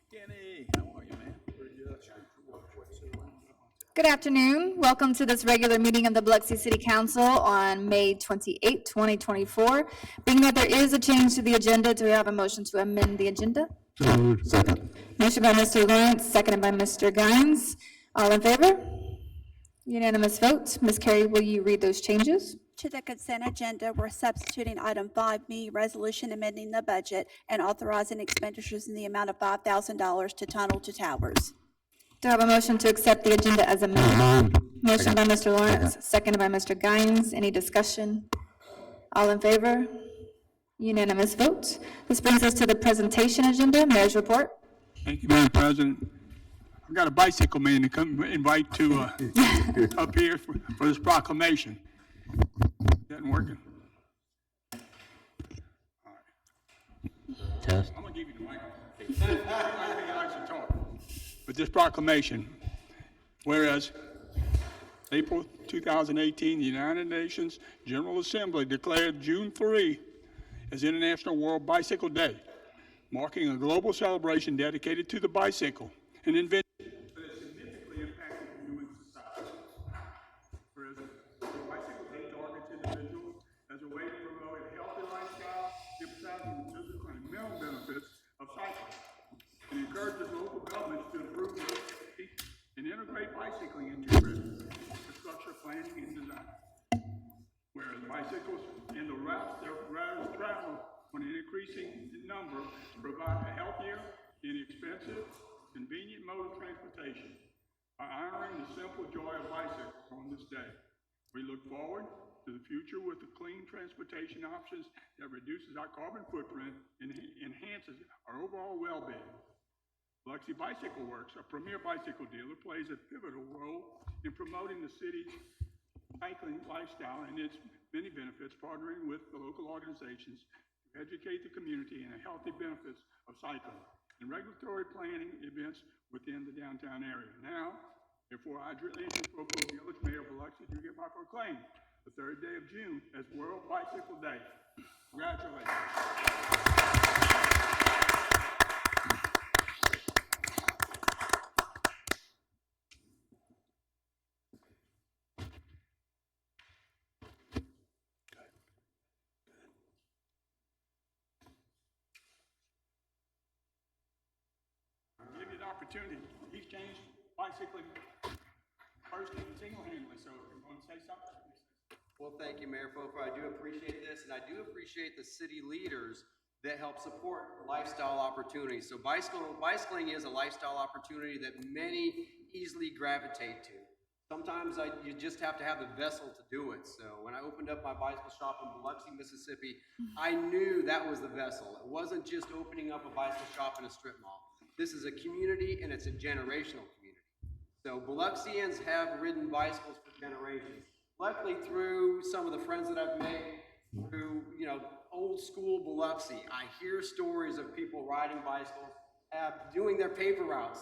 Kenny, how are you, man? Good afternoon. Welcome to this regular meeting of the Biloxi City Council on May 28, 2024. Being that there is a change to the agenda, do we have a motion to amend the agenda? So moved. Second. Motion by Mr. Lawrence, seconded by Mr. Guines. All in favor? Unanimous vote. Ms. Carey, will you read those changes? To the consent agenda, we're substituting item 5B, resolution amending the budget and authorizing expenditures in the amount of $5,000 to tunnel to towers. Do I have a motion to accept the agenda as amended? Moved. Motion by Mr. Lawrence, seconded by Mr. Guines. Any discussion? All in favor? Unanimous vote. This brings us to the presentation agenda. Mayor's report. Thank you, Madam President. I've got a bicycle man to come invite to up here for this proclamation. Isn't working. All right. Test. I'm gonna give you the microphone. Everybody likes to talk. But this proclamation, whereas April 2018, the United Nations General Assembly declared June 3 as International World Bicycle Day, marking a global celebration dedicated to the bicycle, an invention that has significantly impacted human society. Whereas the Bicycle Day targets individuals as a way to promote a healthy lifestyle, emphasizing the physical and mental benefits of cycling, and encourages local governments to improve road safety and integrate bicycling into infrastructure planning and design. Whereas bicycles and the routes their riders travel on an increasing number provide a healthier, inexpensive, convenient mode of transportation by honoring the simple joy of bicycles on this day. We look forward to the future with the clean transportation options that reduces our carbon footprint and enhances our overall well-being. Biloxi Bicycle Works, a premier bicycle dealer, plays a pivotal role in promoting the city's cycling lifestyle and its many benefits, partnering with the local organizations to educate the community in the healthy benefits of cycling and regulatory planning events within the downtown area. Now, therefore, I directly propose the village mayor of Biloxi to hereby proclaim the 3rd day of June as World Bicycle Day. Congratulations. Give you the opportunity. He's changed bicycling first and single-handedly, so if you want to say something. Well, thank you, Mayor Fofer. I do appreciate this, and I do appreciate the city leaders that help support lifestyle opportunities. So bicycling is a lifestyle opportunity that many easily gravitate to. Sometimes you just have to have the vessel to do it. So when I opened up my bicycle shop in Biloxi, Mississippi, I knew that was the vessel. It wasn't just opening up a bicycle shop in a strip mall. This is a community, and it's a generational community. So Biloxians have ridden bicycles for generations. Luckily, through some of the friends that I've made, through old school Biloxi, I hear stories of people riding bicycles, doing their paper routes.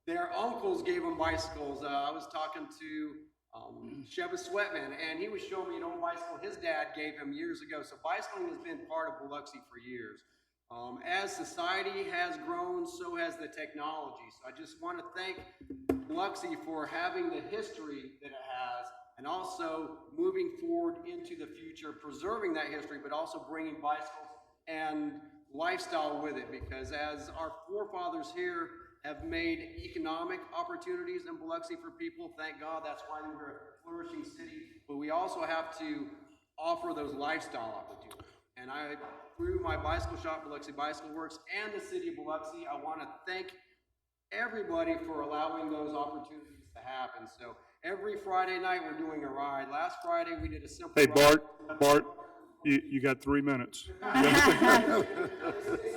Their uncles gave them bicycles. I was talking to Sheva Sweatman, and he was showing me an old bicycle his dad gave him years ago. So bicycling has been part of Biloxi for years. As society has grown, so has the technology. So I just want to thank Biloxi for having the history that it has, and also moving forward into the future, preserving that history, but also bringing bicycles and lifestyle with it. Because as our forefathers here have made economic opportunities in Biloxi for people, thank God, that's why we're a flourishing city. But we also have to offer those lifestyle opportunities. And through my bicycle shop, Biloxi Bicycle Works, and the city of Biloxi, I want to thank everybody for allowing those opportunities to happen. So every Friday night we're doing a ride. Last Friday we did a simple Hey, ride. Bart, you got 3 minutes. It's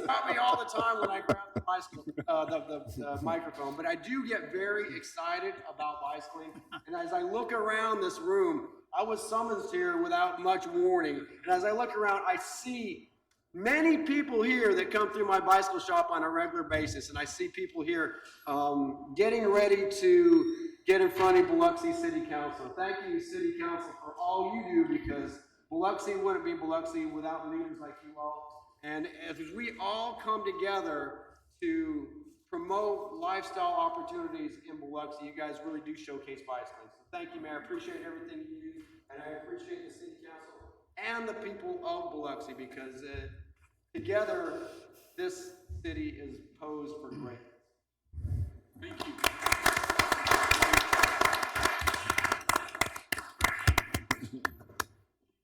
got me all the time when I grab the bicycle, the microphone, but I do get very excited about bicycling. And as I look around this room, I was summoned here without much warning. And as I look around, I see many people here that come through my bicycle shop on a regular basis. And I see people here getting ready to get in front of Biloxi City Council. Thank you, City Council, for all you do, because Biloxi wouldn't be Biloxi without leaders like you all. And as we all come together to promote lifestyle opportunities in Biloxi. You guys really do showcase bicycling. So thank you, Mayor. I appreciate everything you do, and I appreciate the city council and the people of Biloxi, because together, this city is posed for greatness. Thank you.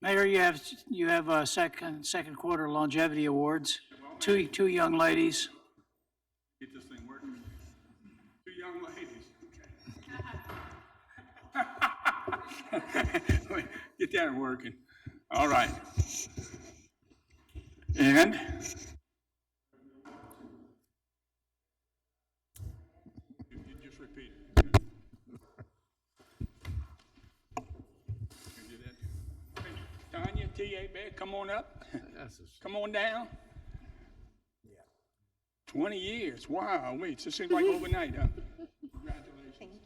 Mayor, you have second quarter longevity awards. Two young ladies. Get this thing working. Two young ladies. Okay. Get that working. All right. And you just repeat it. You do that. Hey, Tanya, T.A. Beck, come on up. Come on down. 20 years. Wow, wait, this seems like overnight, huh? Congratulations. Thank you.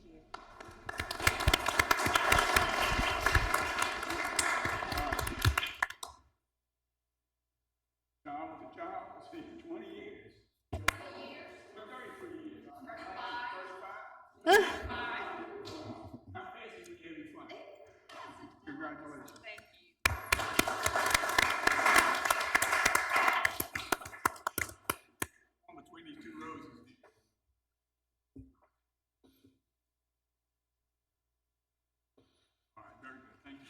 Job with the job, let's see, 20 years. 20 years? 33 years. 35? 35? How fast is it getting fun? Congratulations. Thank you. Between these two roses. All right, very good, thank you.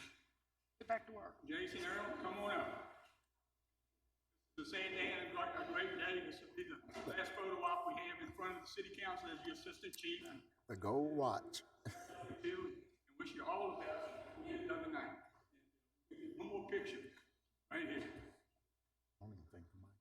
Get back to work. Jason Earl, come on up. The San Dan, a great day. This will be the last photo op we have in front of the city council as your assistant chief. The gold watch. And wish you all the best. We'll get it done tonight. One more picture, right here. I don't even think the mic.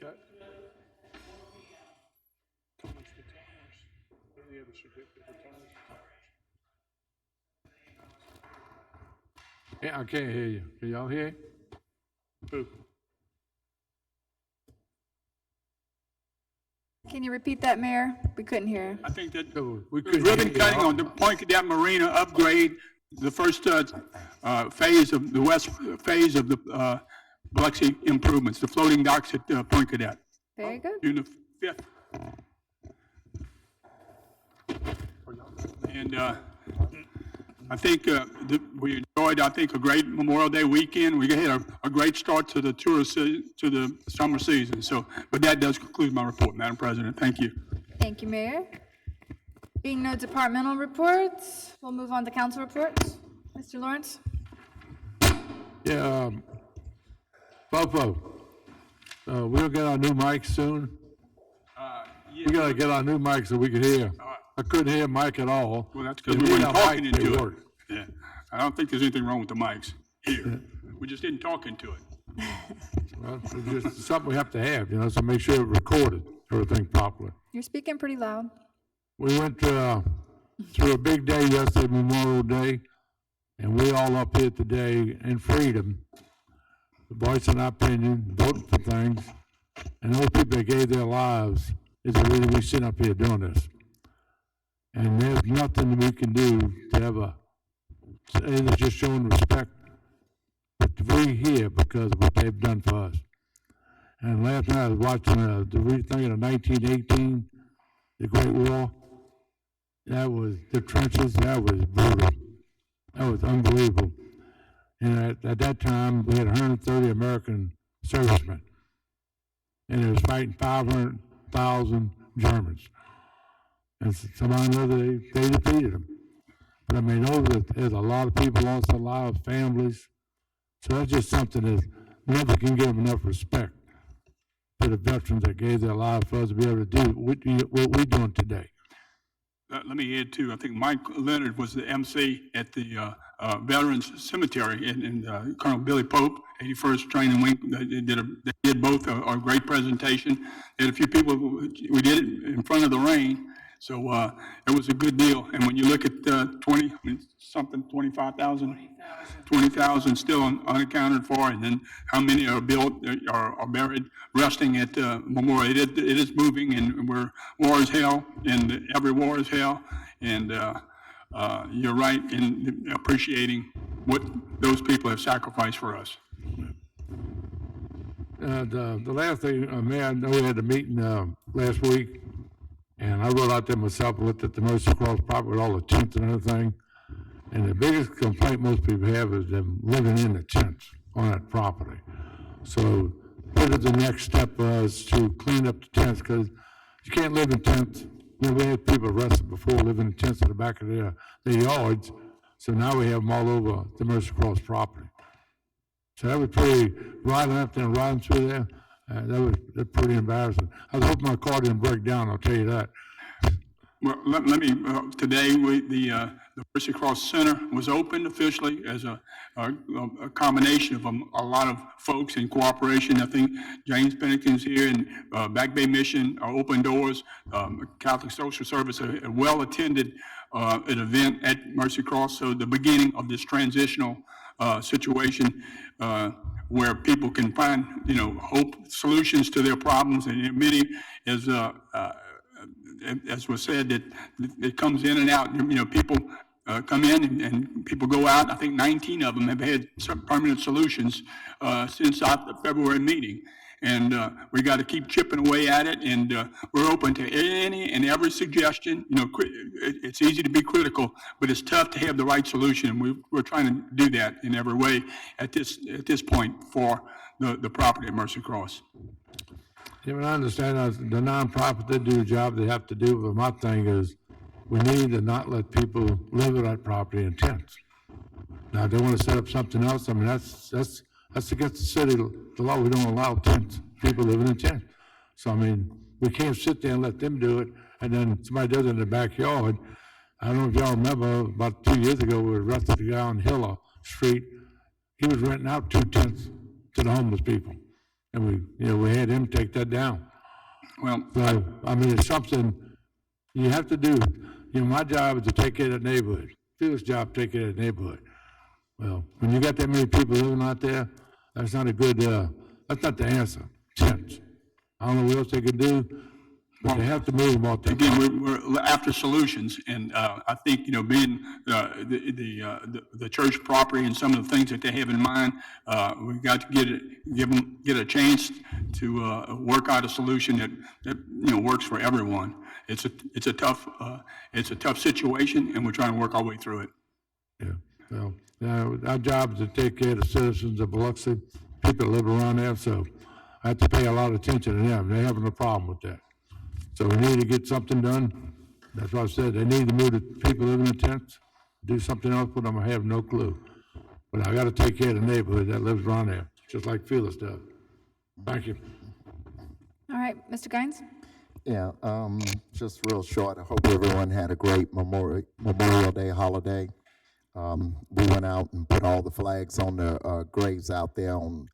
Okay. How much the tires? Yeah, the certificate for tires. Yeah, I can't hear you. Can y'all hear? Who? Can you repeat that, Mayor? We couldn't hear. I think that Oh, we couldn't ribbon hear you. cutting on the Point Cadet Marina upgrade, the first phase of the west phase of the Biloxi improvements, the floating docks at Point Cadet, Very good. June the 5th. And I think we enjoyed, I think, a great Memorial Day weekend. We had a great start to the to the summer season. So, but that does conclude my report, Madam President. Thank you. Thank you, Mayor. Being no departmental reports, we'll move on to council reports. Mr. Lawrence? Yeah, Popo, we'll get our new mics soon. Yeah. We gotta get our new mics so we can hear. I couldn't hear Mike at all. Well, that's because If we we weren't had talking mics, they into it. work. Yeah. I don't think there's anything wrong with the mics here. We just didn't talk into it. Well, it's just something we have to have, so make sure it recorded, everything properly. You're speaking pretty loud. We went through a big day yesterday, Memorial Day, and we all up here today in freedom, voicing our opinion, voting for things, and those people that gave their lives is the reason we sit up here doing this. And there's nothing we can do to ever, it's just showing respect, but we're here because of what they've done for us. And last night I was watching the thing of 1918, the Great War. That was the trenches, that was brutal. That was unbelievable. And at that time, we had 130 American servicemen. And it was fighting 500,000 Germans. And somehow or another, they defeated them. But I mean, there's a lot of people lost their lives, families. So that's just something that never can give enough respect to the veterans that gave their lives for us to be able to do what we're doing today. Let me add too, I think Mike Leonard was the MC at the Veterans Cemetery, and Colonel Billy Pope, 81st Training Wing, they did both a great presentation. They had a few people, we did it in front of the rain, So it was a good deal. And when you look at 20,000 still unaccounted for, and then how many are built, are buried, resting at Memorial. It is moving, and war is hell, and every war is hell. And you're right in appreciating what those people have sacrificed for us. The last thing, Mayor, I know we had a meeting last week, and I rode out there myself, looked at the Mercy Cross property with all the tents and everything. And the biggest complaint most people have is them living in the tents on that property. So what is the next step is to clean up the tents, because you can't live in tents. You know, we had people arrested before living in tents in the back of their yards. So now we have them all over the Mercy Cross property. So that was pretty, riding up there and riding through there, that's pretty embarrassing. I was hoping my car didn't break down, I'll tell you that. Well, let me, today, the Mercy Cross Center was opened officially as a combination of a lot of folks in cooperation. I think James Pennington's here, and Back Bay Mission, Open Doors, Catholic Social Service, a well-attended an event at Mercy Cross. So the beginning of this transitional situation where people can find, hope, solutions to their problems, and many as was said, that it comes in and out. People come in and people go out. I think 19 of them have had some permanent solutions since the February meeting. And we got to keep chipping away at it, and we're open to any and every suggestion. It's easy to be critical, but it's tough to have the right solution. We're trying to do that in every way at this point for the property at Mercy Cross. Yeah, but I understand the nonprofit, they do the job they have to do, but my thing is, we need to not let people live on that property in tents. Now, if they want to set up something else, I mean, that's against the city, the law. We don't allow tents, people living in tents. So, I mean, we can't sit there and let them do it, and then somebody does it in their backyard. I don't know if y'all remember, about 2 years ago, we arrested a guy on Hiller Street. He was renting out 2 tents to the homeless people. And we had him take that down. Well, So, I mean, it's something you have to do. My job is to take care of that neighborhood. Phil's job, take care of that neighborhood. Well, when you got that many people living out there, that's not a good, that's not the answer. Tents. I don't know what else they can do, but they have to move them out there. Again, we're after solutions, and I think, being the church property and some of the things that they have in mind, we've got to get a chance to work out a solution that works for everyone. It's a tough situation, and we're trying to work our way through it. Yeah. Well, our job is to take care of the citizens of Biloxi, people that live around there. So I have to pay a lot of attention to them. They're having a problem with that. So we need to get something done. That's what I said. They need to move the people living in tents, do something else with them. I have no clue. But I got to take care of the neighborhood that lives around there, just like Phyllis does. Thank you. All right, Mr. Gaines? Yeah, just real short. I hope everyone had a great Memorial Day holiday. We went out and put all the flags on the graves out there on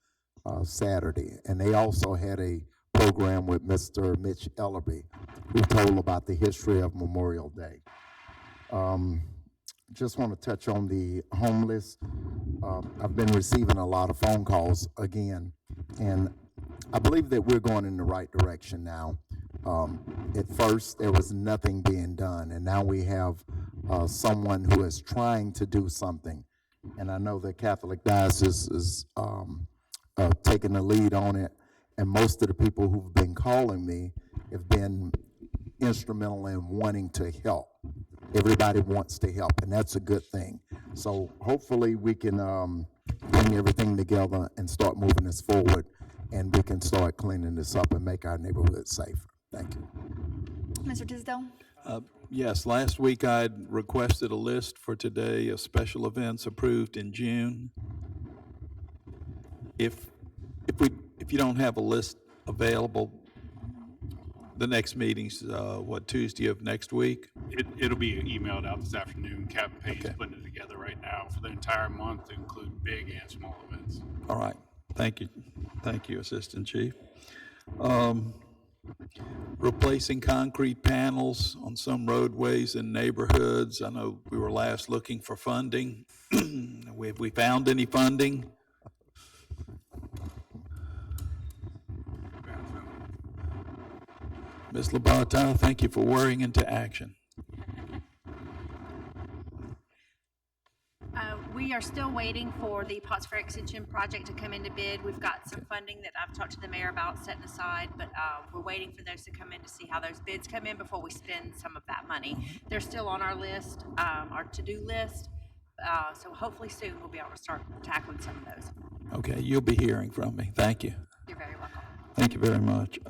Saturday. And they also had a program with Mr. Mitch Ellerby, who told about the history of Memorial Day. Just want to touch on the homeless. I've been receiving a lot of phone calls again, and I believe that we're going in the right direction now. At first, there was nothing being done, and now we have someone who is trying to do something. And I know the Catholic Diocese is taking the lead on it, and most of the people who've been calling me have been instrumental in wanting to help. Everybody wants to help, and that's a good thing. So hopefully we can bring everything together and start moving this forward, and we can start cleaning this up and make our neighborhood safer. Thank you. Mr. Tisdale? Yes, last week I'd requested a list for today of special events approved in June. If you don't have a list available, the next meeting's Tuesday of next week? It'll be emailed out this afternoon. Captain Payne's Okay. putting it together right now for the entire month to include big and small events. All right, thank you, Assistant Chief. replacing concrete panels on some roadways in neighborhoods. I know we were last looking for funding. Have we found any funding? Ms. Labata, thank you for whirring into action. We are still waiting for the Potts Ferry Extension project to come into bid. We've got some funding that I've talked to the mayor about setting aside, but we're waiting for those to come in to see how those bids come in before we spend some of that money. They're still on our list, our to-do list, so hopefully soon we'll be able to start tackling some of those. Okay, you'll be hearing from me. Thank you. You're very welcome. Thank you very much.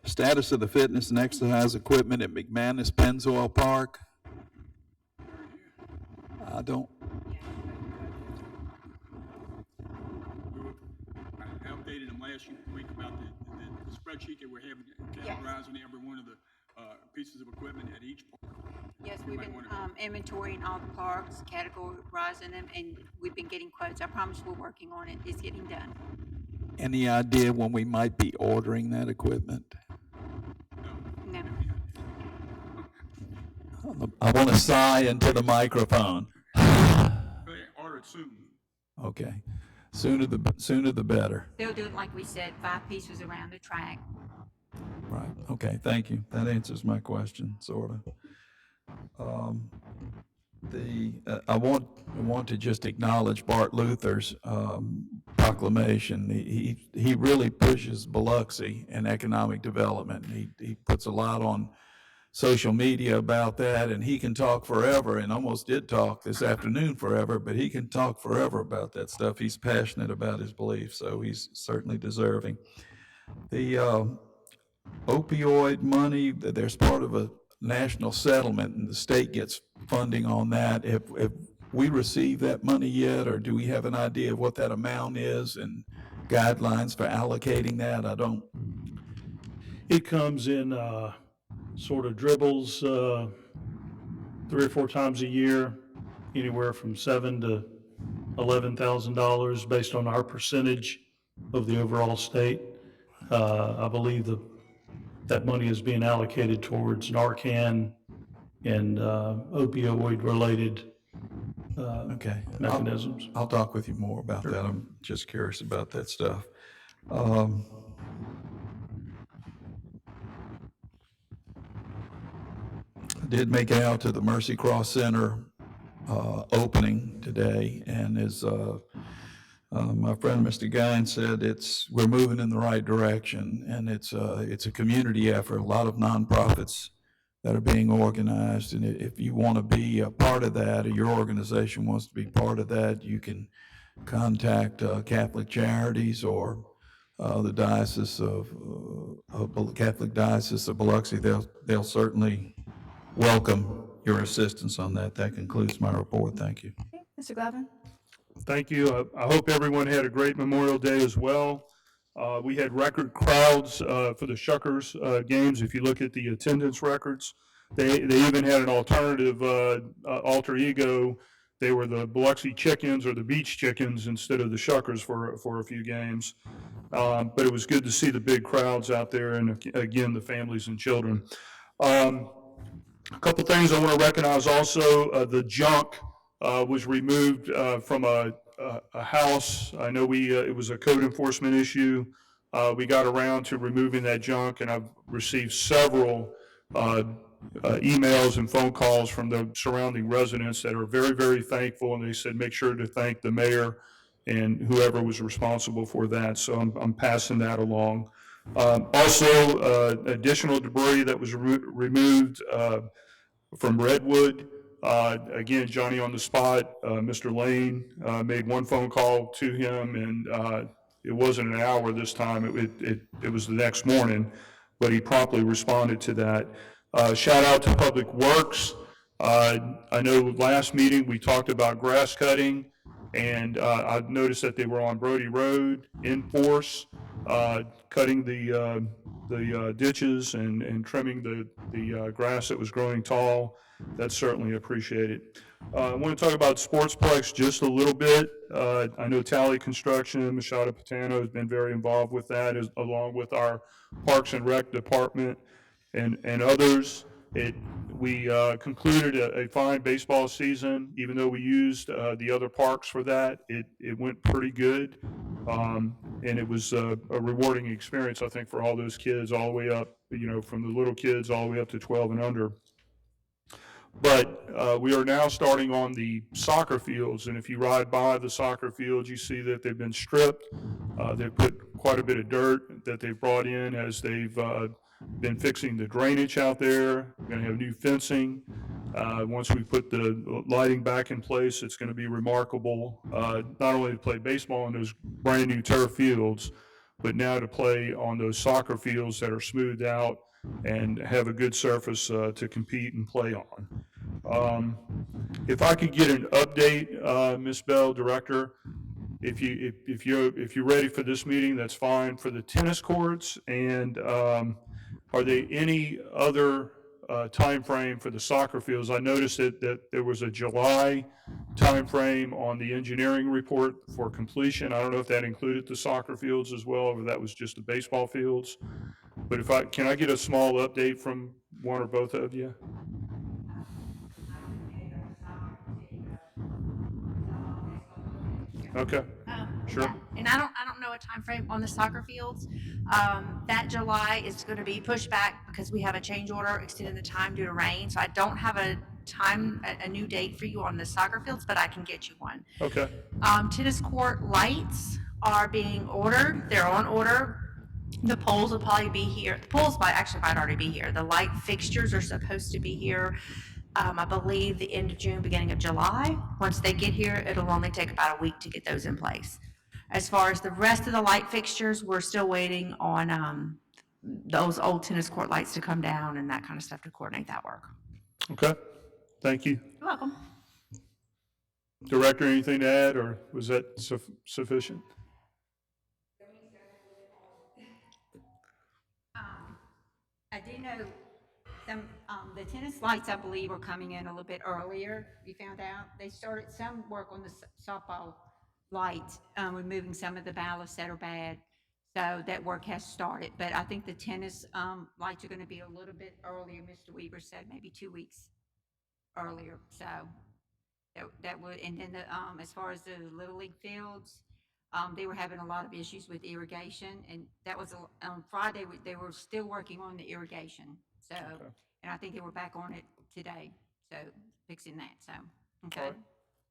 Status of the fitness and exercise equipment at McManus Pennzoil Park. I don't, I updated them last week about the spreadsheet that we're having, categorizing every one of the pieces of equipment at each park. Yes, we've been inventorying all the parks, categorizing them, and we've been getting quotes. I promise we're working on it. It's getting done. any idea when we might be ordering that equipment? No. I want to sigh into the microphone. Order it soon. Okay, sooner the better. They'll do it like we said, 5 pieces around the track. Right, okay, thank you. That answers my question, sort of. I want to just acknowledge Bart Luther's proclamation. He really pushes Biloxi and economic development. He puts a lot on social media about that, and he can talk forever, and almost did talk this afternoon forever, but he can talk forever about that stuff. He's passionate about his beliefs, so he's certainly deserving. The opioid money, there's part of a national settlement, and the state gets funding on that. Have we received that money yet, or do we have an idea of what that amount is and guidelines for allocating that? I don't. It comes in sort of dribbles 3 or 4 times a year, anywhere from $7,000 to $11,000 based on our percentage of the overall state. I believe that money is being allocated towards Narcan and opioid-related mechanisms. I'll talk with you more about that. I'm just curious about that stuff. I did make it out to the Mercy Cross Center opening today, and as my friend Mr. Guine said, we're moving in the right direction, and it's a community effort. A lot of nonprofits that are being organized, and if you want to be a part of that, or your organization wants to be part of that, you can contact Catholic Charities or the Catholic Diocese of Biloxi. They'll certainly welcome your assistance on that. That concludes my report. Thank you. Okay, Mr. Glavin? Thank you. I hope everyone had a great Memorial Day as well. We had record crowds for the Shuckers games. If you look at the attendance records, they even had an alternative alter ego. They were the Biloxi Chickens or the Beach Chickens instead of the Shuckers for a few games. But it was good to see the big crowds out there, and again, the families and children. A couple things I want to recognize also. The junk was removed from a house. I know it was a code enforcement issue. We got around to removing that junk, and I've received several emails and phone calls from the surrounding residents that are very, very thankful, and they said make sure to thank the mayor and whoever was responsible for that. So I'm passing that along. Also, additional debris that was removed from Redwood. Again, Johnny on the spot, Mr. Lane made one phone call to him, and it wasn't an hour this time. It was the next morning, but he promptly responded to that. Shout out to Public Works. I know last meeting we talked about grass cutting. And I noticed that they were on Brody Road in force, cutting the ditches and trimming the grass that was growing tall. That's certainly appreciated. I want to talk about Sportsplex just a little bit. I know Tally Construction, Machado Patano has been very involved with that, along with our Parks and Rec Department and others. We concluded a fine baseball season, even though we used the other parks for that. It went pretty good, and it was a rewarding experience, I think, for all those kids, all the way up, from the little kids all the way up to 12 and under. But we are now starting on the soccer fields, and if you ride by the soccer fields, you see that they've been stripped. They've put quite a bit of dirt that they've brought in as they've been fixing the drainage out there. We're going to have new fencing. Once we put the lighting back in place, it's going to be remarkable, not only to play baseball on those brand-new turf fields, but now to play on those soccer fields that are smoothed out and have a good surface to compete and play on. If I could get an update, Ms. Bell, Director, if you're ready for this meeting, that's fine, for the tennis courts, and are there any other time frame for the soccer fields? I noticed that there was a July time frame on the engineering report for completion. I don't know if that included the soccer fields as well, or that was just the baseball fields. But can I get a small update from one or both of you? Okay, sure. Yeah, and I don't know a time frame on the soccer fields. That July is gonna be pushed back because we have a change order extending the time due to rain, so I don't have a new date for you on the soccer fields, but I can get you one. Okay, Tennis court lights are being ordered, they're on order. The poles will probably be here, the poles might already be here. The light fixtures are supposed to be here, I believe the end of June, beginning of July. Once they get here, it'll only take about a week to get those in place. As far as the rest of the light fixtures, we're still waiting on those old tennis court lights to come down and that kind of stuff to coordinate that work. okay, thank you. You're welcome. Director, anything to add, or was that sufficient? I do know the tennis lights, I believe, are coming in a little bit earlier. We found out they started some work on the softball lights, removing some of the ballasts that are bad. So that work has started, but I think the tennis lights are going to be a little bit earlier. Mr. Weaver said maybe 2 weeks earlier. So that would, and then as far as the Little League fields, they were having a lot of issues with irrigation, and that was on Friday. They were still working on the irrigation. So, okay. And I think they were back on it today. So fixing that. So, okay. Right.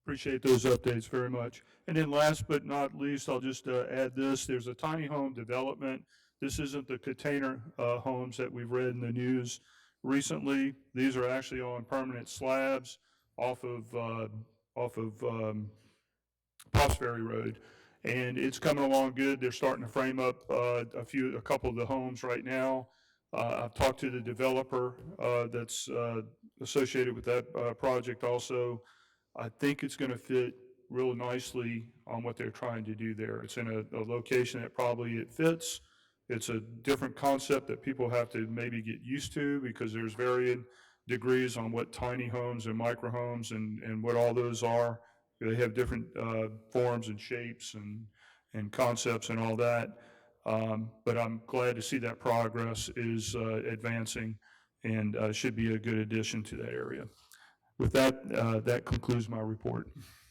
Appreciate those updates very much. And then last but not least, I'll just add this. There's a tiny home development. This isn't the container homes that we've read in the news recently. These are actually on permanent slabs off of Pops Ferry Road. And it's coming along good. They're starting to frame up a couple of the homes right now. I've talked to the developer that's associated with that project also. I think it's going to fit real nicely on what they're trying to do there. It's in a location that probably it fits. It's a different concept that people have to maybe get used to, because there's varying degrees on what tiny homes and micro homes and what all those are. They have different forms and shapes and concepts and all that. But I'm glad to see that progress is advancing and should be a good addition to that area. With that, that concludes my report.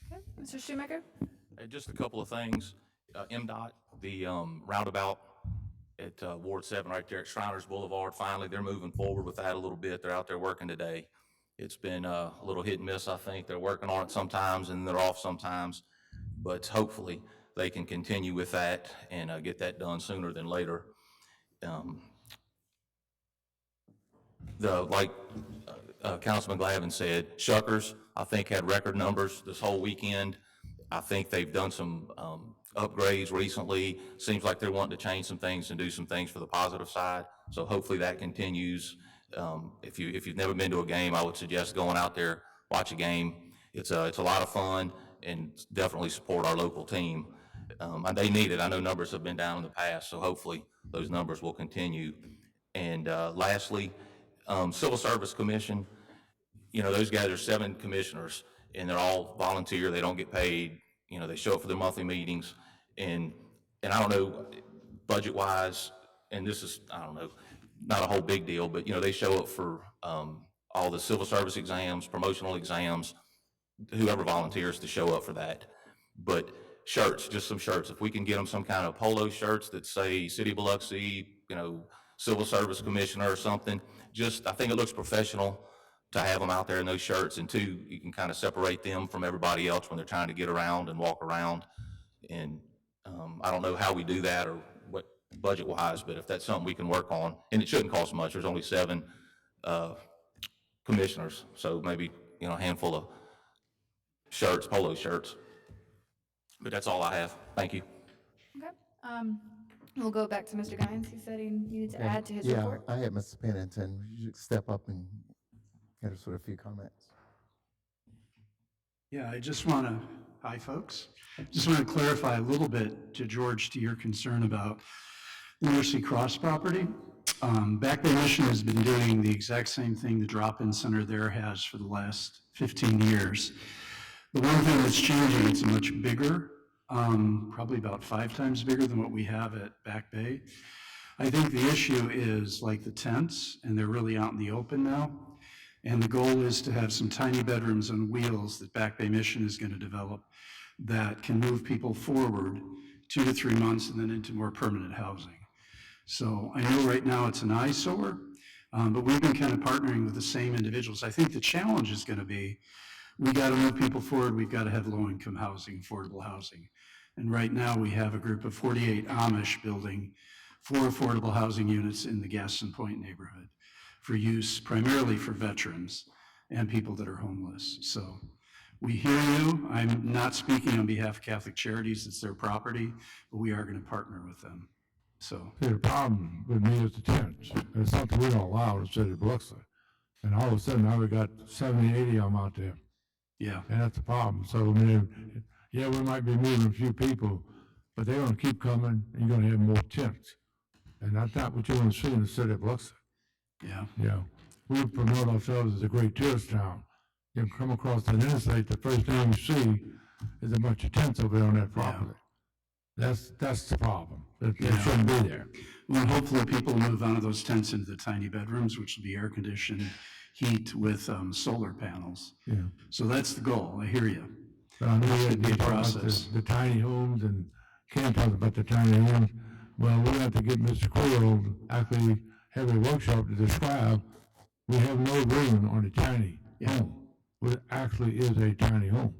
Okay. Mr. Shoemaker? Just a couple of things. MDOT, the roundabout at Ward 7 right there at Shriners Boulevard, finally they're moving forward with that a little bit. They're out there working today. It's been a little hit and miss, I think. They're working on it sometimes and they're off sometimes, but hopefully they can continue with that and get that done sooner than later. Like Councilman Glavin said, Shuckers, I think, had record numbers this whole weekend. I think they've done some upgrades recently. Seems like they're wanting to change some things and do some things for the positive side. So hopefully that continues. If you've never been to a game, I would suggest going out there, watch a game. It's a lot of fun. and definitely support our local team. And they need it. I know numbers have been down in the past, so hopefully those numbers will continue. And lastly, Civil Service Commission, you know, those guys are 7 commissioners, and they're all volunteer, they don't get paid, you know, they show up for their monthly meetings, and I don't know, budget-wise, and this is, I don't know, not a whole big deal, but, you know, they show up for all the civil service exams, promotional exams, whoever volunteers to show up for that. But shirts, just some shirts, if we can get them some kind of polo shirts that say City of Biloxi, you know, Civil Service Commissioner or something, just, I think it looks professional to have them out there in those shirts, and two, you can kind of separate them from everybody else when they're trying to get around and walk around. And I don't know how we do that or what budget-wise, but if that's something we can work on, and it shouldn't cost much, there's only 7 commissioners, so maybe, you know, a handful of shirts, polo shirts. But that's all I have. Thank you. Okay, we'll go back to Mr. Guines. He said he needed to add to his Yeah, report. I had Mr. Pennington. You should step up and get us with a few comments. Yeah, I just want to, hi folks, just want to clarify a little bit to George, to your concern about the Mercy Cross property. Back Bay Mission has been doing the exact same thing the drop-in center there has for the last 15 years. The one thing that's changing, it's much bigger, probably about 5 times bigger than what we have at Back Bay. I think the issue is like the tents, and they're really out in the open now. And the goal is to have some tiny bedrooms on wheels that Back Bay Mission is going to develop that can move people forward 2 to 3 months and then into more permanent housing. So I know right now it's an eyesore, but we've been kind of partnering with the same individuals. I think the challenge is going to be, we got to move people forward, we've got to have low-income housing, affordable housing. And right now we have a group of 48 Amish building 4 affordable housing units in the Gaston Point neighborhood for use primarily for veterans and people that are homeless. So we hear you. I'm not speaking on behalf of Catholic Charities, it's their property, but we are going to partner with them. So See, the problem with me is the tents. It's something we don't allow in the city of Biloxi. And all of a sudden, now we got 70, 80 of them out there. yeah, And that's the problem. So, I mean, yeah, we might be moving a few people, but they're gonna keep coming, and you're gonna have more tents. And that's not what you want to see in the city of Biloxi. yeah. Yeah, we promote ourselves as a great tourist town. You come across the interstate, the first thing you see is a bunch of tents over there on that property. That's the problem. That shouldn't be there. Well, hopefully people move out of those tents into the tiny bedrooms, which will be air conditioned, heat with solar panels. Yeah. So that's the goal. I hear you. But I know Should be a you talk about process. the tiny homes, and Ken talks about the tiny homes. Well, we have to get Mr. Quill to actually have a workshop to describe. We have no room on a tiny home. What actually is a tiny home.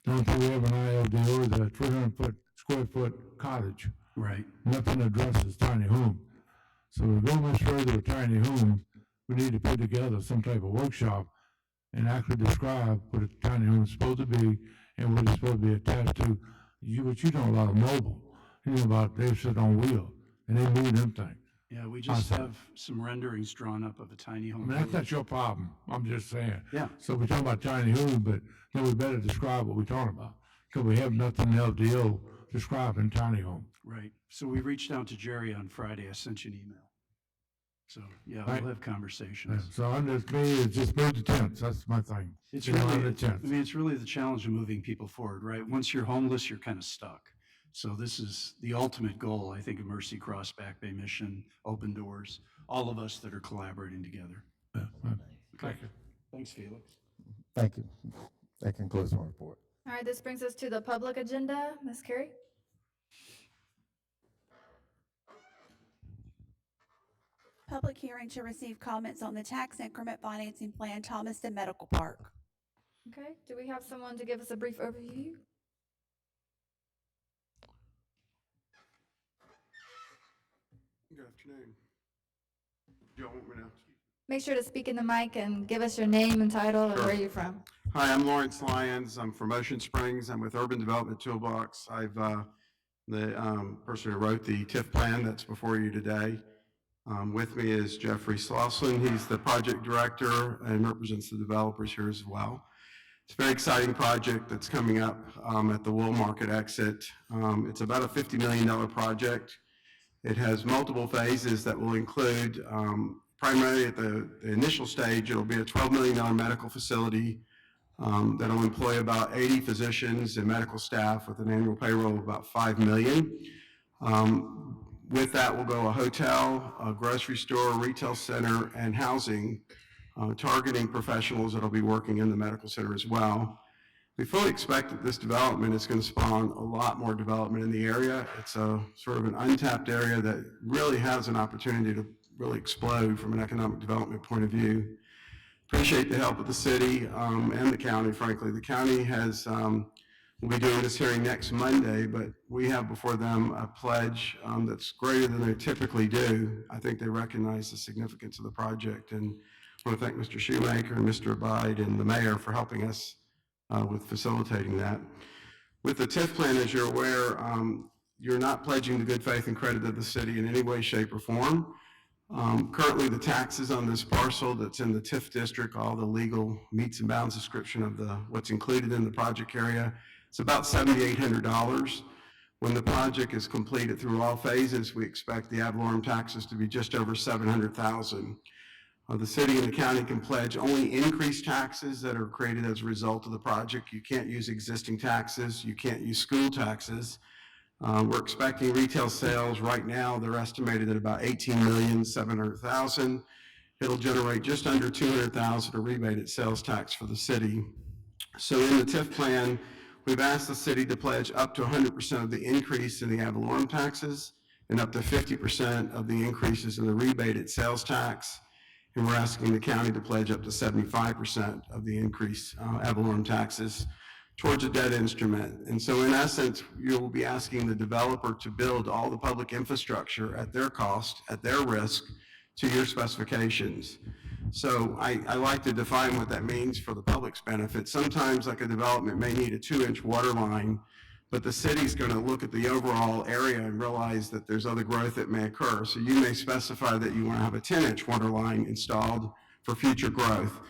The only thing we have an ILDO is a 300 square foot cottage. Right. Nothing addresses tiny home. So to go much further with tiny homes, we need to put together some type of workshop and actually describe what a tiny home is supposed to be and what it's supposed to be attached to. What you know about a mobile, you know about they sit on wheels and they move them things. Yeah, we just have some renderings drawn up of a tiny I home. mean, that's not your problem. I'm just saying. Yeah. So we're talking about tiny homes, but then we better describe what we're talking about. Because we have nothing in LDO describing tiny home. Right. So we reached out to Jerry on Friday. I sent you an email. So, yeah, Right. we'll have conversations. So I'm just, me, it's just move the tents. That's my thing. It's You know, really, the I tents. mean, it's really the challenge of moving people forward, right? Once you're homeless, you're kind of stuck. So this is the ultimate goal, I think, of Mercy Cross, Back Bay Mission, Open Doors, all of us that are collaborating together. Thank you. Thanks, Felix. Thank you. That concludes my report. All right, this brings us to the public agenda. Ms. Carey? Public hearing to receive comments on the tax increment financing plan, Thomaston Medical Park. Okay, do we have someone to give us a brief overview? Good afternoon. Do y'all want me to? Make sure to speak in the mic and give us your name and title and Sure. where you're from. Hi, I'm Lawrence Lyons. I'm from Ocean Springs. I'm with Urban Development Toolbox. I've the person who wrote the TIF plan that's before you today. With me is Jeffrey Slauson. He's the project director and represents the developers here as well. It's a very exciting project that's coming up at the Wool Market exit. It's about a $50 million project. It has multiple phases that will include, primarily at the initial stage, it'll be a $12 million medical facility that'll employ about 80 physicians and medical staff with an annual payroll of about $5 million. With that will go a hotel, a grocery store, retail center, and housing, targeting professionals that'll be working in the medical center as well. We fully expect that this development is going to spawn a lot more development in the area. It's a sort of an untapped area that really has an opportunity to really explode from an economic development point of view. Appreciate the help of the city and the county, frankly. The county has, we'll be doing this hearing next Monday, but we have before them a pledge that's greater than they typically do. I think they recognize the significance of the project, and I want to thank Mr. Shoemaker and Mr. Abide and the mayor for helping us with facilitating that. With the TIF plan, as you're aware, you're not pledging the good faith and credit of the city in any way, shape, or form. Currently, the taxes on this parcel that's in the TIF district, all the legal meets and bounds description of what's included in the project area, it's about $7,800. When the project is completed through all phases, we expect the ad valorem taxes to be just over $700,000. The city and the county can pledge only increased taxes that are created as a result of the project. You can't use existing taxes. You can't use school taxes. We're expecting retail sales right now, they're estimated at about $18,700,000. It'll generate just under $200,000 of rebated sales tax for the city. So in the TIF plan, we've asked the city to pledge up to 100% of the increase in the ad valorem taxes and up to 50% of the increases in the rebated sales tax. And we're asking the county to pledge up to 75% of the increase ad valorem taxes towards a debt instrument. And so in essence, you'll be asking the developer to build all the public infrastructure at their cost, at their risk, to your specifications. So I like to define what that means for the public's benefit. Sometimes like a development may need a 2-inch water line, but the city's going to look at the overall area and realize that there's other growth that may occur. So you may specify that you want to have a 10-inch water line installed for future growth.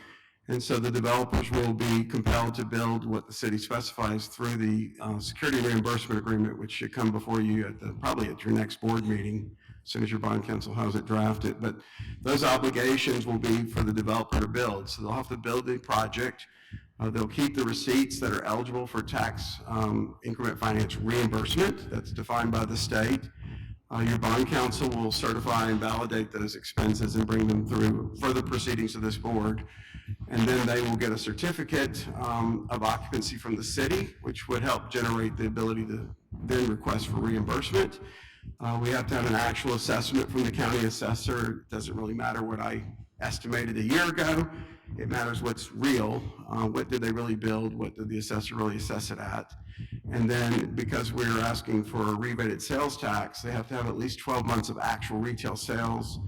And so the developers will be compelled to build what the city specifies through the security reimbursement agreement, which should come before you probably at your next board meeting, as soon as your bond council has it drafted. But those obligations will be for the developer to build. So they'll have to build the project. They'll keep the receipts that are eligible for tax increment finance reimbursement. That's defined by the state. Your bond council will certify and validate those expenses and bring them through further proceedings of this board. And then they will get a certificate of occupancy from the city, which would help generate the ability to then request for reimbursement. We have to have an actual assessment from the county assessor. It doesn't really matter what I estimated a year ago. It matters what's real. What did they really build? What did the assessor really assess it at? And then because we're asking for a rebated sales tax, they have to have at least 12 months of actual retail sales.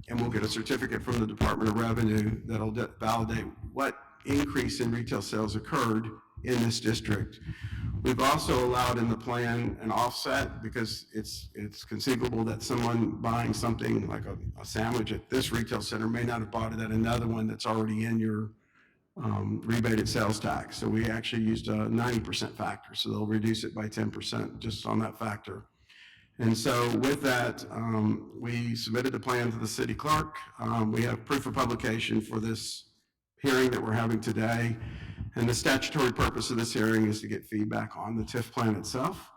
And we'll get a certificate from the Department of Revenue that'll validate what increase in retail sales occurred in this district. We've also allowed in the plan an offset because it's conceivable that someone buying something like a sandwich at this retail center may not have bought it at another one that's already in your rebated sales tax. So we actually used a 90% factor, so they'll reduce it by 10% just on that factor. And so with that, we submitted a plan to the city clerk. We have proof of publication for this hearing that we're having today. And the statutory purpose of this hearing is to get feedback on the TIF plan itself.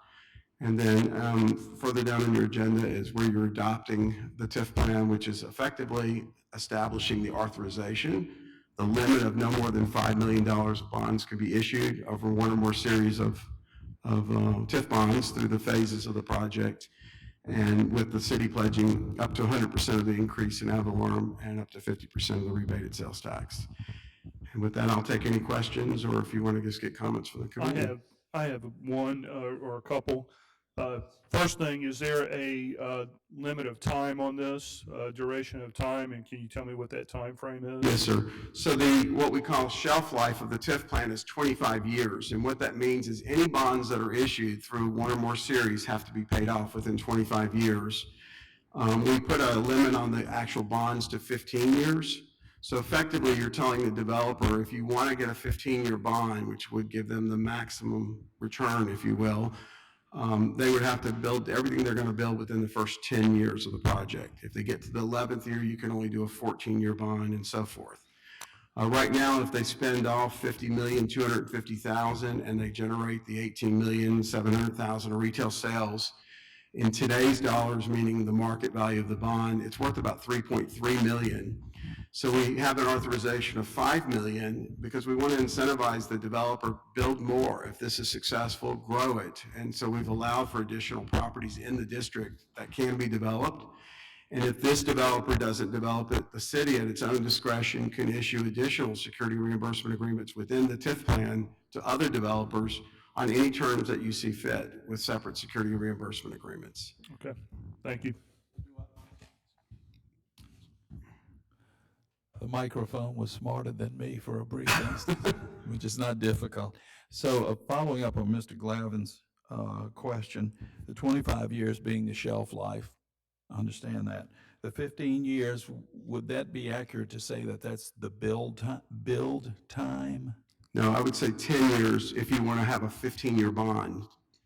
And then further down in your agenda is where you're adopting the TIF plan, which is effectively establishing the authorization. The limit of no more than $5 million of bonds can be issued over one or more series of TIF bonds through the phases of the project, and with the city pledging up to 100% of the increase in ad valorem and up to 50% of the rebated sales tax. And with that, I'll take any questions, or if you want to just get comments from the committee. I have one or a couple. First thing, is there a limit of time on this, duration of time, and can you tell me what that time frame is? Yes, sir. So what we call shelf life of the TIF plan is 25 years, and what that means is any bonds that are issued through one or more series have to be paid off within 25 years. We put a limit on the actual bonds to 15 years. So effectively, you're telling the developer, if you want to get a 15-year bond, which would give them the maximum return, if you will, they would have to build everything they're going to build within the first 10 years of the project. If they get to the 11th year, you can only do a 14-year bond and so forth. Right now, if they spend off $50,250,000 and they generate the $18,700,000 of retail sales, in today's dollars, meaning the market value of the bond, it's worth about $3.3 million. So we have an authorization of $5 million because we want to incentivize the developer, build more. If this is successful, grow it. And so we've allowed for additional properties in the district that can be developed. And if this developer doesn't develop it, the city at its own discretion can issue additional security reimbursement agreements within the TIF plan to other developers on any terms that you see fit with separate security reimbursement agreements. Okay, thank you. The microphone was smarter than me for a brief instant, which is not difficult. So following up on Mr. Glavin's question, the 25 years being the shelf life, I understand that. The 15 years, would that be accurate to say that that's the build time? No, I would say 10 years if you want to have a 15-year bond,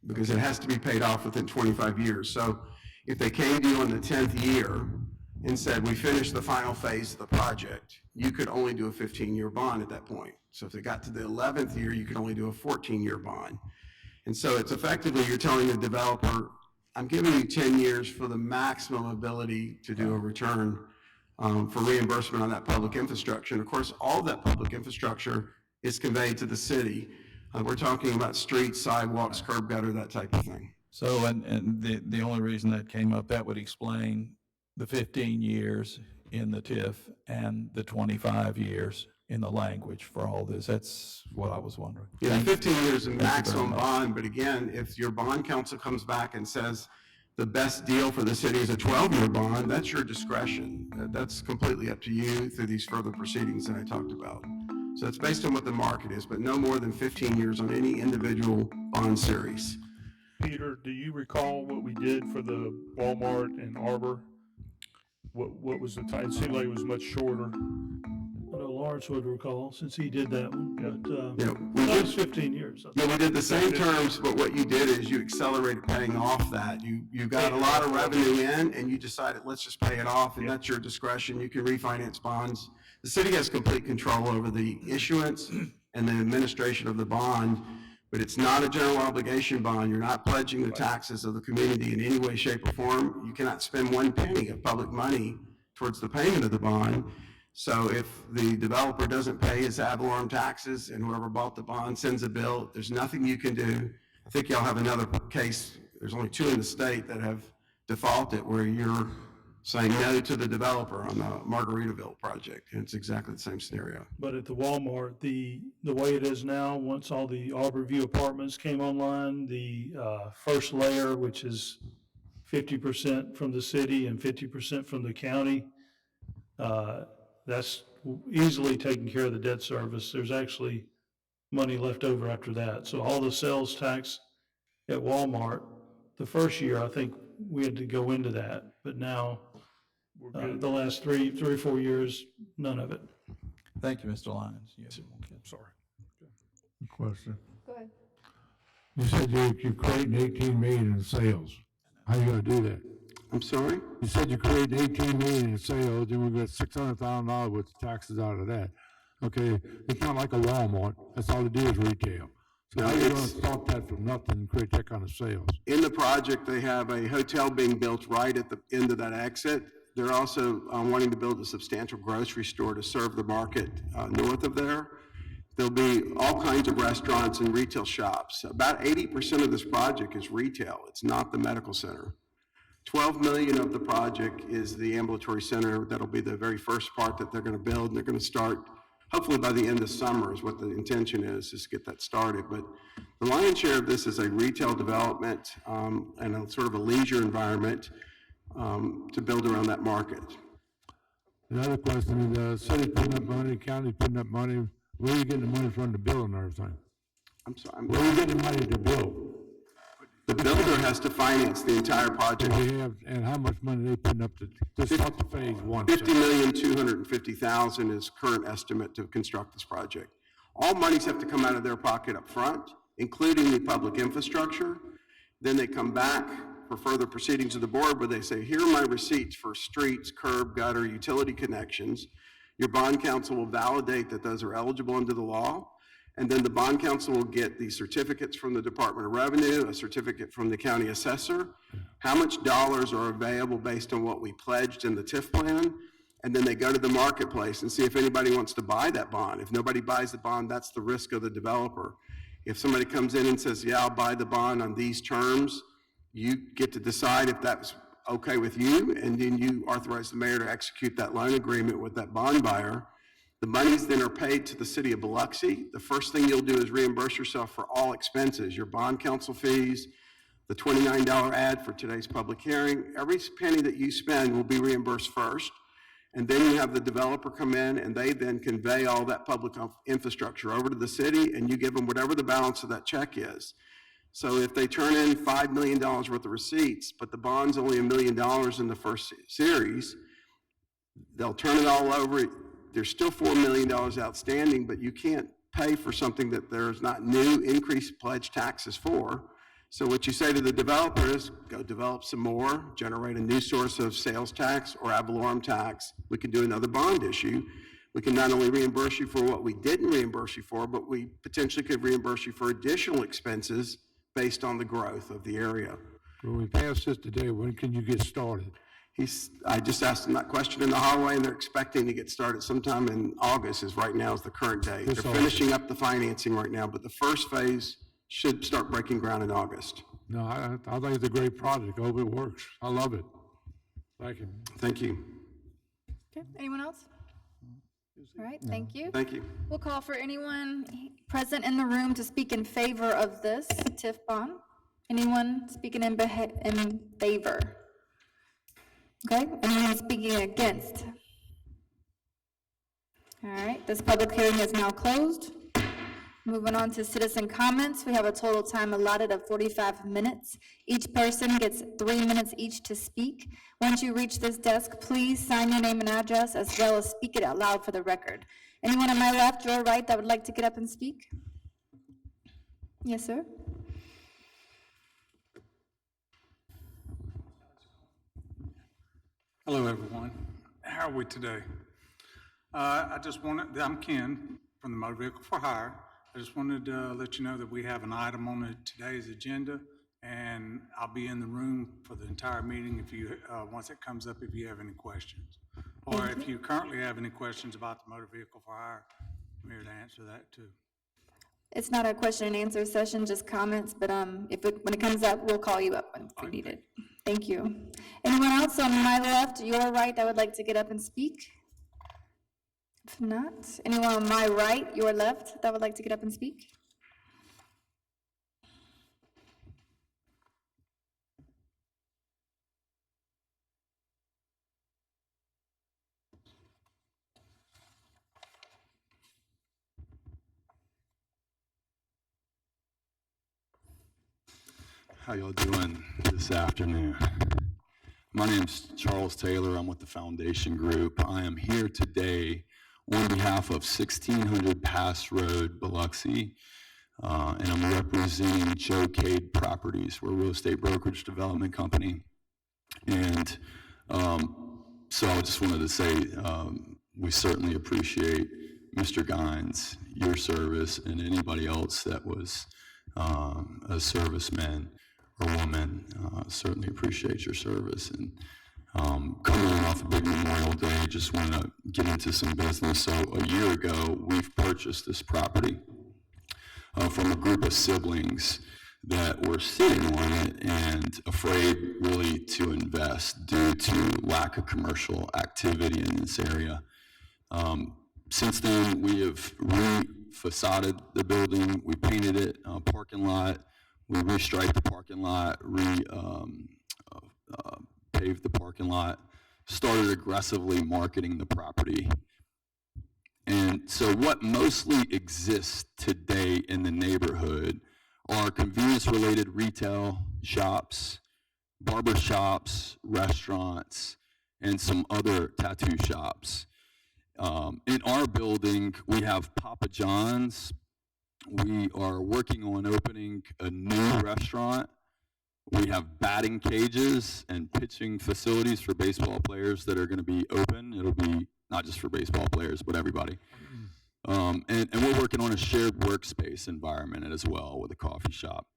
because it has to be paid off within 25 years. So if they came to you on the 10th year and said, we finished the final phase of the project, you could only do a 15-year bond at that point. So if they got to the 11th year, you could only do a 14-year bond. And so it's effectively, you're telling the developer, I'm giving you 10 years for the maximum ability to do a return for reimbursement on that public infrastructure. And of course, all of that public infrastructure is conveyed to the city. We're talking about streets, sidewalks, curb gutter, that type of thing. So, and the only reason that came up, that would explain the 15 years in the TIF and the 25 years in the language for all this. That's what I was wondering. Yeah, 15 years is a maximum bond, but again, if your bond counsel comes back and says the best deal for the city is a 12-year bond, that's your discretion. That's completely up to you through these further proceedings that I talked about. So it's based on what the market is, but no more than 15 years on any individual bond series. Peter, do you recall what we did for the Walmart and Arbor? What was the time? It seemed like it was much shorter. I know Lawrence would recall, since he did that one, but that was 15 years. Yeah, we did the same terms, but what you did is you accelerated paying off that. You got a lot of revenue in, and you decided, let's just pay it off, and that's your discretion. You can refinance bonds. The city has complete control over the issuance and the administration of the bond, but it's not a general obligation bond. You're not pledging the taxes of the community in any way, shape, or form. You cannot spend one penny of public money towards the payment of the bond. So if the developer doesn't pay his ad valorem taxes and whoever bought the bond sends a bill, there's nothing you can do. I think y'all have another case, there's only 2 in the state that have defaulted where you're saying no to the developer on the Margaritaville project, and it's exactly the same scenario. But at the Walmart, the way it is now, once all the Arborview apartments came online, the first layer, which is 50% from the city and 50% from the county, that's easily taking care of the debt service. There's actually money left over after that. So all the sales tax at Walmart, the first year, I think we had to go into that, but now the last three or 4 years, none of it. Thank you, Mr. Lyons. Yes. Sorry. Question. Go ahead. You said you're creating 18 million in sales. How you gonna do that? I'm sorry? You said you're creating 18 million in sales, then we got $600,000 with the taxes out of that. Okay, it's not like a Walmart. That's all it is retail. So how are you gonna stop that from nothing and create that kind of sales? In the project, they have a hotel being built right at the end of that exit. They're also wanting to build a substantial grocery store to serve the market north of there. There'll be all kinds of restaurants and retail shops. About 80% of this project is retail. It's not the medical center. 12 million of the project is the ambulatory center. That'll be the very first part that they're going to build. And they're going to start, hopefully by the end of summer is what the intention is to get that started. But the lion's share of this is a retail development and a sort of a leisure environment to build around that market. The other question is, the city putting up money, county putting up money, where are you getting the money from to build and everything? I'm sorry. Where are you getting the money to build? The builder has to finance the entire project. And how much money they putting up to start the phase one? $50,250,000 is current estimate to construct this project. All monies have to come out of their pocket up front, including the public infrastructure. Then they come back for further proceedings of the board where they say, here are my receipts for streets, curb, gutter, utility connections. Your bond counsel will validate that those are eligible under the law. And then the bond counsel will get the certificates from the Department of Revenue, a certificate from the county assessor, how much dollars are available based on what we pledged in the TIF plan, and then they go to the marketplace and see if anybody wants to buy that bond. If nobody buys the bond, that's the risk of the developer. If somebody comes in and says, yeah, I'll buy the bond on these terms, you get to decide if that's okay with you, and then you authorize the mayor to execute that loan agreement with that bond buyer. The monies then are paid to the city of Biloxi. The first thing you'll do is reimburse yourself for all expenses, your bond counsel fees, the $29 ad for today's public hearing. Every penny that you spend will be reimbursed first, and then you have the developer come in and they then convey all that public infrastructure over to the city, and you give them whatever the balance of that check is. So if they turn in $5 million worth of receipts, but the bond's only $1 million in the first series, they'll turn it all over. There's still $4 million outstanding, but you can't pay for something that there's not new increased pledge taxes for. So what you say to the developer is, go develop some more, generate a new source of sales tax or ad valorem tax. We can do another bond issue. We can not only reimburse you for what we didn't reimburse you for, but we potentially could reimburse you for additional expenses based on the growth of the area. When we pass this today, when can you get started? I just asked them that question in the hallway, and they're expecting to get started sometime in August. Right now is the current date. They're finishing up the financing right now, but the first phase should start breaking ground in August. No, I think it's a great project. I hope it works. I love it. Thank you. Thank you. Okay, anyone else? All right, thank you. Thank you. We'll call for anyone present in the room to speak in favor of this TIF bond. Anyone speaking in favor? Okay, anyone speaking against? All right, this public hearing is now closed. Moving on to citizen comments, we have a total time allotted of 45 minutes. Each person gets 3 minutes each to speak. Once you reach this desk, please sign your name and address as well as speak it out loud for the record. Anyone on my left, your right, that would like to get up and speak? Yes, sir. Hello, everyone. How are we today? I'm Ken from the Motor Vehicle for Hire. I just wanted to let you know that we have an item on today's agenda, and I'll be in the room for the entire meeting if you, once it comes up, if you have any questions. Or if you currently have any questions about the Motor Vehicle for Hire, I'm here to answer that too. It's not a question and answer session, just comments, but when it comes up, we'll call you up if we need it. Thank you. Anyone else on my left, your right, that would like to get up and speak? If not, anyone on my right, your left, that would like to get up and speak? How y'all doing this afternoon? My name's Charles Taylor. I'm with the Foundation Group. I am here today on behalf of 1600 Pass Road, Biloxi, and I'm representing Joe Cade Properties. We're a real estate brokerage development company. And so I just wanted to say we certainly appreciate Mr. Gines, your service, and anybody else that was a serviceman or woman. Certainly appreciate your service. And coming off a big Memorial Day, just want to get into some business. So a year ago, we've purchased this property from a group of siblings that were sitting on it and afraid really to invest due to lack of commercial activity in this area. Since then, we have re-facaded the building, we painted it, parking lot, we restriped the parking lot, paved the parking lot, started aggressively marketing the property. And so what mostly exists today in the neighborhood are convenience-related retail shops, barber shops, restaurants, and some other tattoo shops. In our building, we have Papa John's. We are working on opening a new restaurant. We have batting cages and pitching facilities for baseball players that are going to be open. It'll be not just for baseball players, but everybody. And we're working on a shared workspace environment as well with a coffee shop.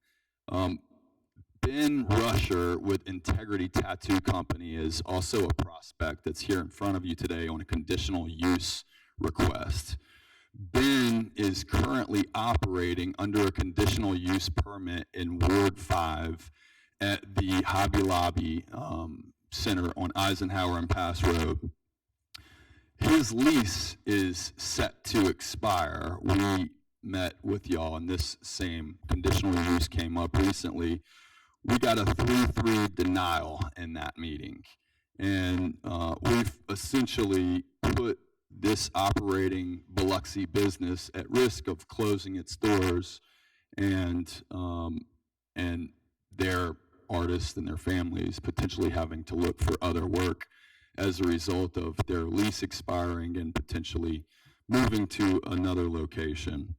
Ben Rusher with Integrity Tattoo Company is also a prospect that's here in front of you today on a conditional use request. Ben is currently operating under a conditional use permit in Ward 5 at the Hobby Lobby Center on Eisenhower and Pass Road. His lease is set to expire. We met with y'all and this same conditional use came up recently. We got a 3-3 denial in that meeting. And we've essentially put this operating Biloxi business at risk of closing its doors and their artists and their families potentially having to look for other work as a result of their lease expiring and potentially moving to another location.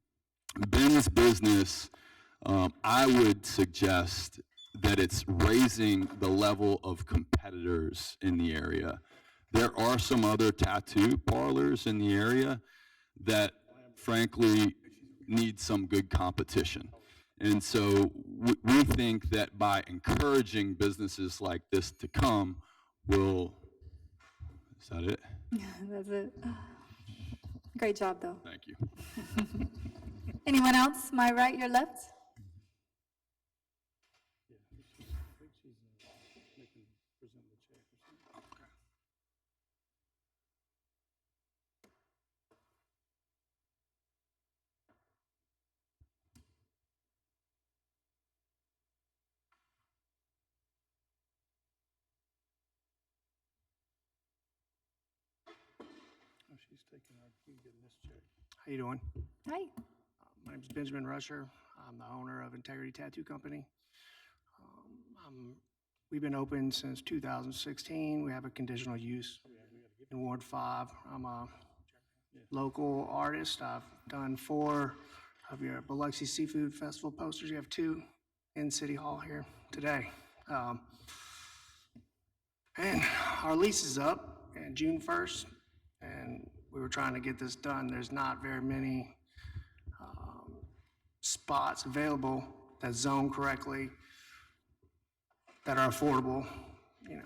Ben's business, I would suggest that it's raising the level of competitors in the area. There are some other tattoo parlors in the area that frankly need some good competition. And so we think that by encouraging businesses like this to come, is that it? That's it. Great job, though. Thank you. Anyone else? My right, your left? How you doing? Hi. My name is Benjamin Rusher. I'm the owner of Integrity Tattoo Company. We've been open since 2016. We have a conditional use in Ward 5. I'm a local artist. I've done 4 of your Biloxi Seafood Festival posters. You have 2 in City Hall here today. And our lease is up in June 1st, and we were trying to get this done. There's not very many spots available that zone correctly, that are affordable, you know.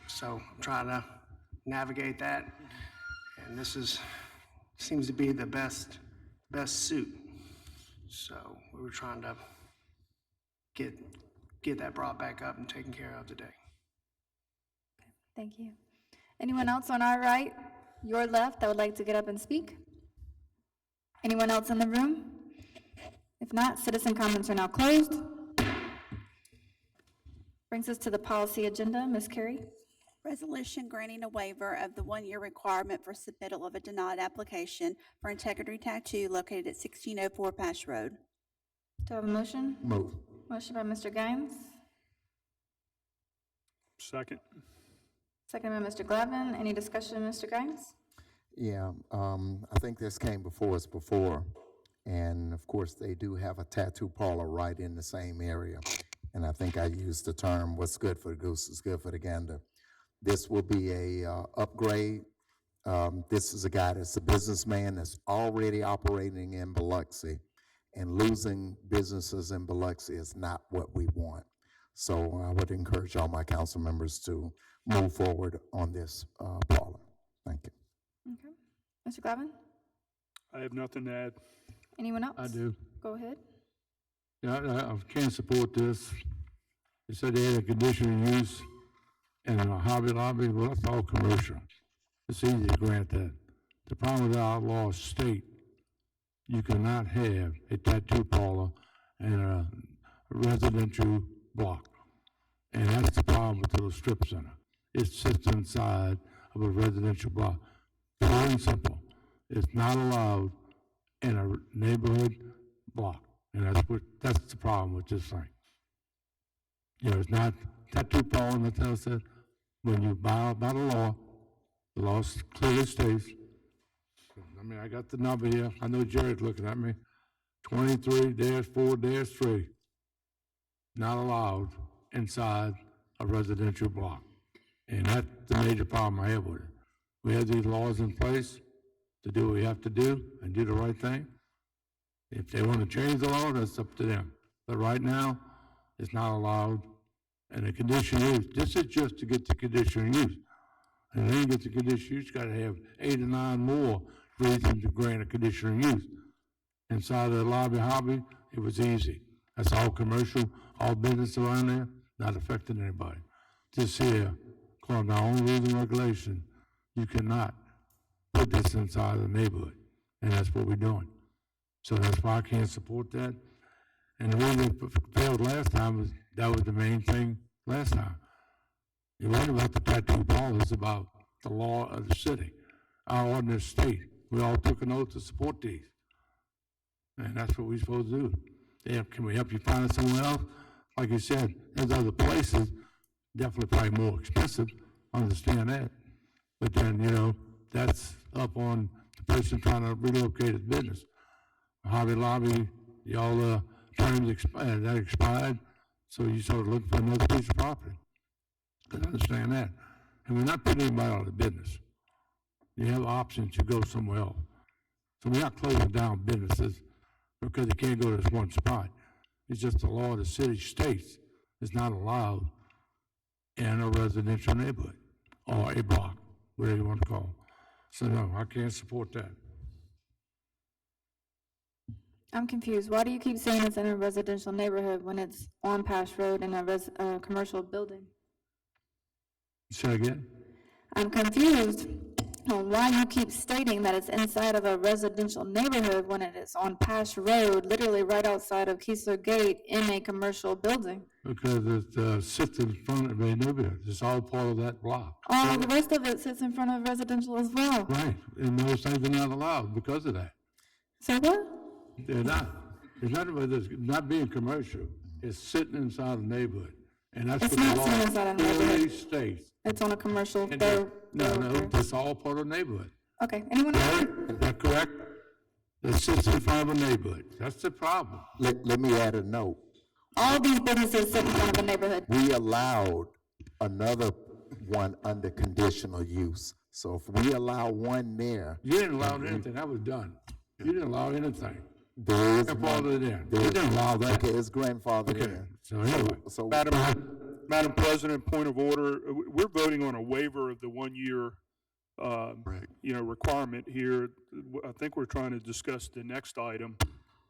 So I'm trying to navigate that, and this seems to be the best suit. So we were trying to get that brought back up and taken care of today. Thank you. Anyone else on our right, your left, that would like to get up and speak? Anyone else in the room? If not, citizen comments are now closed. Brings us to the policy agenda. Ms. Carey? Resolution granting a waiver of the 1-year requirement for submittal of a denied application for Integrity Tattoo located at 1604 Pass Road. Do I have a motion? Move. Motion by Mr. Gaines, Second. second by Mr. Glavin. Any discussion, Mr. Gaines? Yeah, I think this came before us before, and of course, they do have a tattoo parlor right in the same area. And I think I used the term, what's good for the goose is good for the gander. This will be a upgrade. This is a guy that's a businessman that's already operating in Biloxi, and losing businesses in Biloxi is not what we want. So I would encourage all my council members to move forward on this parlor. Thank you. Okay. Mr. Glavin? I have nothing to add. Anyone else? I do. Go ahead. Yeah, I can't support this. They said they had a conditional use and a Hobby Lobby. Well, that's all commercial. It's easy to grant that. The problem with our law state, you cannot have a tattoo parlor in a residential block. And that's the problem with the strip center. It sits inside of a residential block. Pure and simple. It's not allowed in a neighborhood block. And that's the problem with this thing. You know, it's not tattoo porn, that tells us when you buy the law clearly states, I mean, I got the number here, I know Jared's looking at me, 23-4-3, not allowed inside a residential block. And that's the major problem I have with it. We have these laws in place to do what we have to do and do the right thing. If they want to change the law, that's up to them. But right now, it's not allowed. And the conditional use, this is just to get the conditional use. And then you get the conditional use, you gotta have 8 or 9 more reasons to grant a conditional use. Inside of the lobby hobby, it was easy. That's all commercial, all business around there, not affecting anybody. This here, according to our own rules and regulation, you cannot put this inside the neighborhood. And that's what we're doing. So that's why I can't support that. And the reason it failed last time was that was the main thing last time. It wasn't about the tattoo parlor, it's about the law of the city, our ordinance state. We all took an oath to support these. And that's what we're supposed to do. Yeah, can we help you find it somewhere else? Like you said, there's other places, definitely probably more expensive, understand that. But then, you know, that's up on the person trying to relocate his business. Hobby Lobby, y'all terms expired, that expired, so you sort of look for another piece of property. I understand that. And we're not putting anybody out of business. You have options to go somewhere else. So we're not closing down businesses because they can't go to this one spot. It's just the law of the city states is not allowed in a residential neighborhood or a block, whatever you want to call it. So no, I can't support that. I'm confused. Why do you keep saying it's in a residential neighborhood when it's on Pass Road in a commercial building? Say again? I'm confused on why you keep stating that it's inside of a residential neighborhood when it is on Pass Road, literally right outside of Keesler Gate in a commercial building. Because it sits in front of a neighborhood. It's all part of that block. All the rest of it sits in front of residential as well. Right, and those things are not allowed because of that. So what? They're not. It's not about this, not being commercial. It's sitting inside a neighborhood. And that's It's what not the sitting law inside a neighborhood. clearly states. It's on a commercial And thoroughfare. No, it's all part of the neighborhood. Okay, anyone else? Is that correct? It sits in front of a neighborhood. That's the problem. Let me add a note. All these businesses sit in front of a neighborhood. We allowed another one under conditional use. So if we allow one there, You didn't allow anything. That was done. You didn't allow anything. there is Grandfathered in. there You is- didn't allow that. Okay, it's grandfathered Okay, in. so anyway. So Madam President, point of order, we're voting on a waiver of the 1-year, requirement here. I think we're trying to discuss the next item,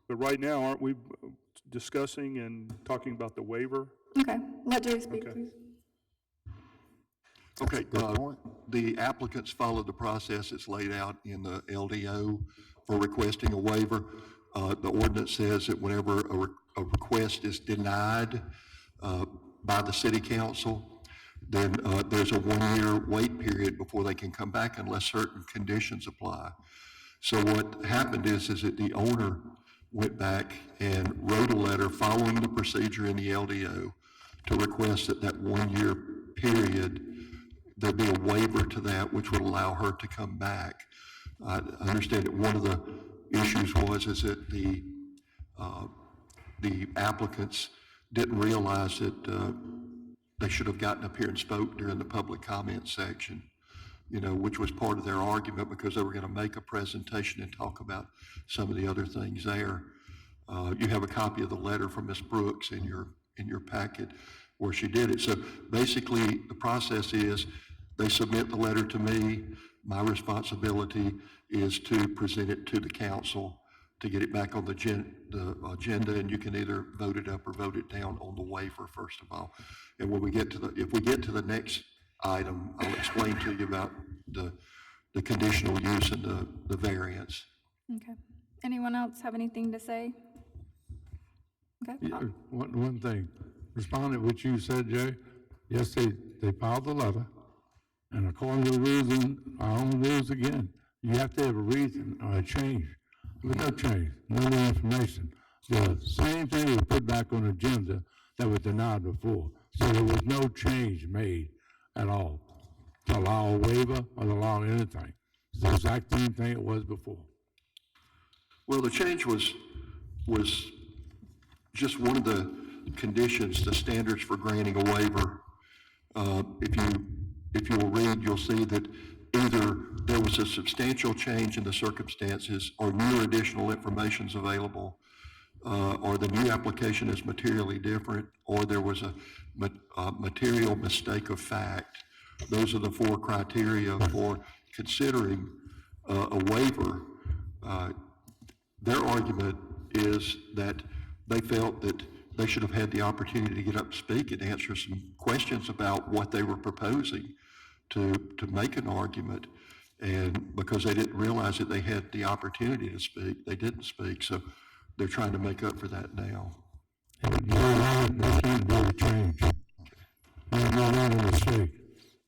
but right now, aren't we discussing and talking about the waiver? Okay, let Jerry speak, Okay. please. Okay, the applicants followed the process that's laid out in the LDO for requesting a waiver. The ordinance says that whenever a request is denied by the city council, then there's a 1-year wait period before they can come back unless certain conditions apply. So what happened is that the owner went back and wrote a letter following the procedure in the LDO to request that 1-year period, there be a waiver to that which would allow her to come back. I understand that one of the issues is that the applicants didn't realize that they should have gotten up here and spoke during the public comment section, which was part of their argument because they were going to make a presentation and talk about some of the other things there. You have a copy of the letter from Ms. Brooks in your packet where she did it. So basically, the process is they submit the letter to me. My responsibility is to present it to the council to get it back on the agenda, and you can either vote it up or vote it down on the waiver, first of all. And when we get to if we get to the next item, I'll explain to you about the conditional use and the variance. Okay. Anyone else have anything to say? Okay. Yeah, one thing, responding to what you said, Jay, yes, they filed the letter, and according to the rules and our own rules again, you have to have a reason or a change. With no change, no new information. the same thing was put back on the agenda that was denied before. So there was no change made at all to allow a waiver or to allow anything. It's the exact same thing it was before. Well, the change was just one of the conditions, the standards for granting a waiver. If you will read, you'll see that either there was a substantial change in the circumstances or new or additional information is available, or the new application is materially different, or there was a material mistake of fact. Those are the four criteria for considering a waiver. Their argument is that they felt that they should have had the opportunity to get up and speak and answer some questions about what they were proposing to make an argument. And because they didn't realize that they had the opportunity to speak, they didn't speak. So they're trying to make up for that now. That's not really change. That's not a mistake.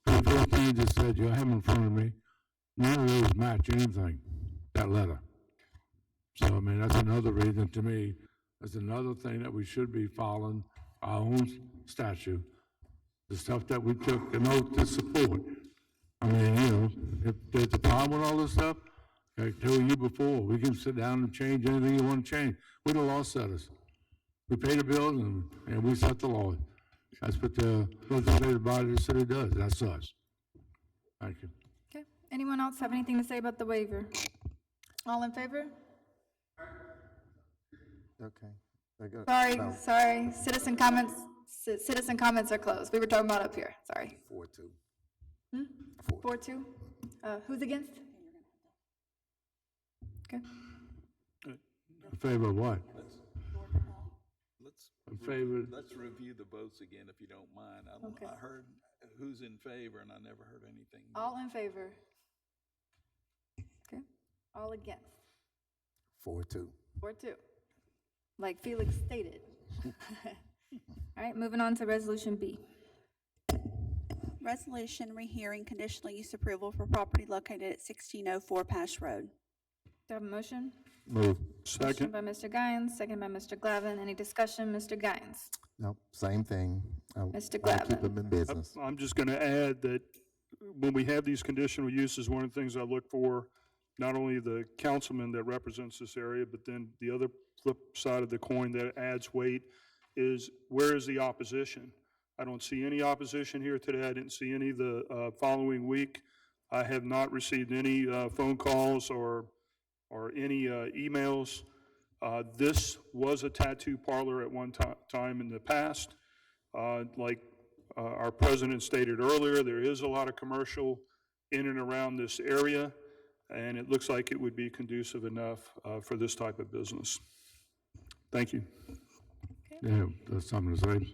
The first thing you just said, you have in front of me, none of those match anything, that letter. So, I mean, that's another reason to me, that's another thing that we should be following our own statute, the stuff that we took an oath to support. I mean, you know, if there's a problem with all this stuff, I told you before, we can sit down and change anything you want to change. We're the law setters. We pay the bills and we set the law. That's what the legislative body of the city does. That's us. Thank you. Okay, anyone else have anything to say about the waiver? All in favor? Okay. Sorry, citizen comments are closed. We were talking about up here, sorry. 4-2. 4-2? Who's against? Okay, In favor of what? In favor, Let's review the votes again, if you don't mind. Okay. I heard who's in favor, and I never heard anything. all in favor? Okay, all against? 4-2. 4-2, like Felix stated. All right, moving on to Resolution B. Resolution rehearing conditional use approval for property located at 1604 Pash Road. Do I have a motion? Move. Motion by Mr. Guines, second by Mr. Glavin. Any discussion, Mr. Guines? Nope, same thing. Mr. I'll keep Glavin. them in business. I'm just going to add that when we have these conditional uses, one of the things I look for, not only the councilman that represents this area, but then the other flip side of the coin that adds weight is, where is the opposition? I don't see any opposition here today. I didn't see any the following week. I have not received any phone calls or any emails. This was a tattoo parlor at one time in the past. Like our president stated earlier, there is a lot of commercial in and around this area, and it looks like it would be conducive enough for this type of business. Thank you. yeah, that's something to say.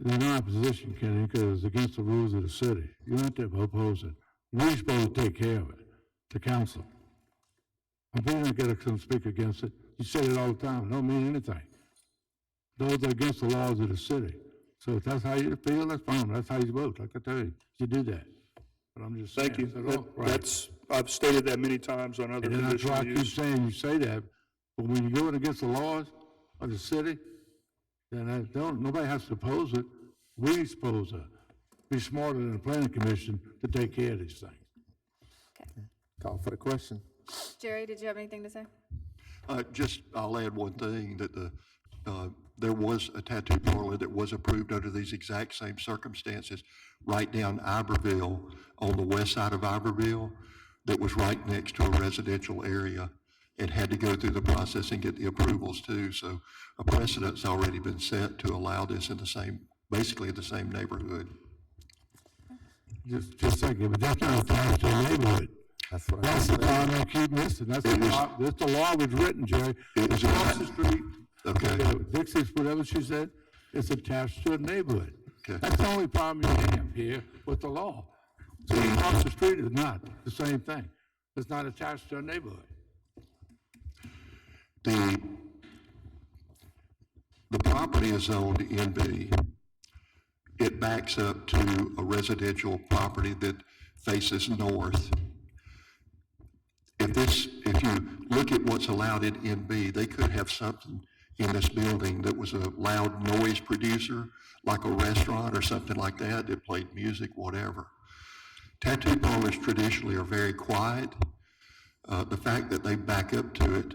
There's no opposition, Kenny, because it's against the rules of the city. You don't have to oppose it. We're supposed to take care of it, the council. If we don't get to come speak against it, you say it all the time, it don't mean anything. Those are against the laws of the city. So if that's how you feel, that's fine, that's how you vote, like I tell you, you do that. But I'm just saying. Thank you. it's all right. That's, I've stated that many times on other And then that's why I conditional keep use. saying you say that, but when you're going against the laws of the city, then nobody has to oppose it. We're supposed to be smarter than the planning commission to take care of these things. Call for the question. Jerry, did you have anything to say? I'll add one thing, that there was a tattoo parlor that was approved under these exact same circumstances right down Iberville, on the west side of Iberville, that was right next to a residential area. It had to go through the process and get the approvals too. So a precedent's already been set to allow this in the same, basically the same neighborhood. Just a second, but that's not attached to the neighborhood. That's what That's the part I keep missing. That's the law, that's the law was written, Jerry. It's across the street. Okay. Dixie's, whatever she said, it's attached to a neighborhood. Okay. That's the only problem you have here with the law. So across the street is not the same thing. It's not attached to a neighborhood. The property is zoned NB. It backs up to a residential property that faces north. If you look look at what's allowed in NB, they could have something in this building that was a loud noise producer, like a restaurant or something like that played music, whatever. Tattoo parlors traditionally are very quiet. The fact that they back up to it,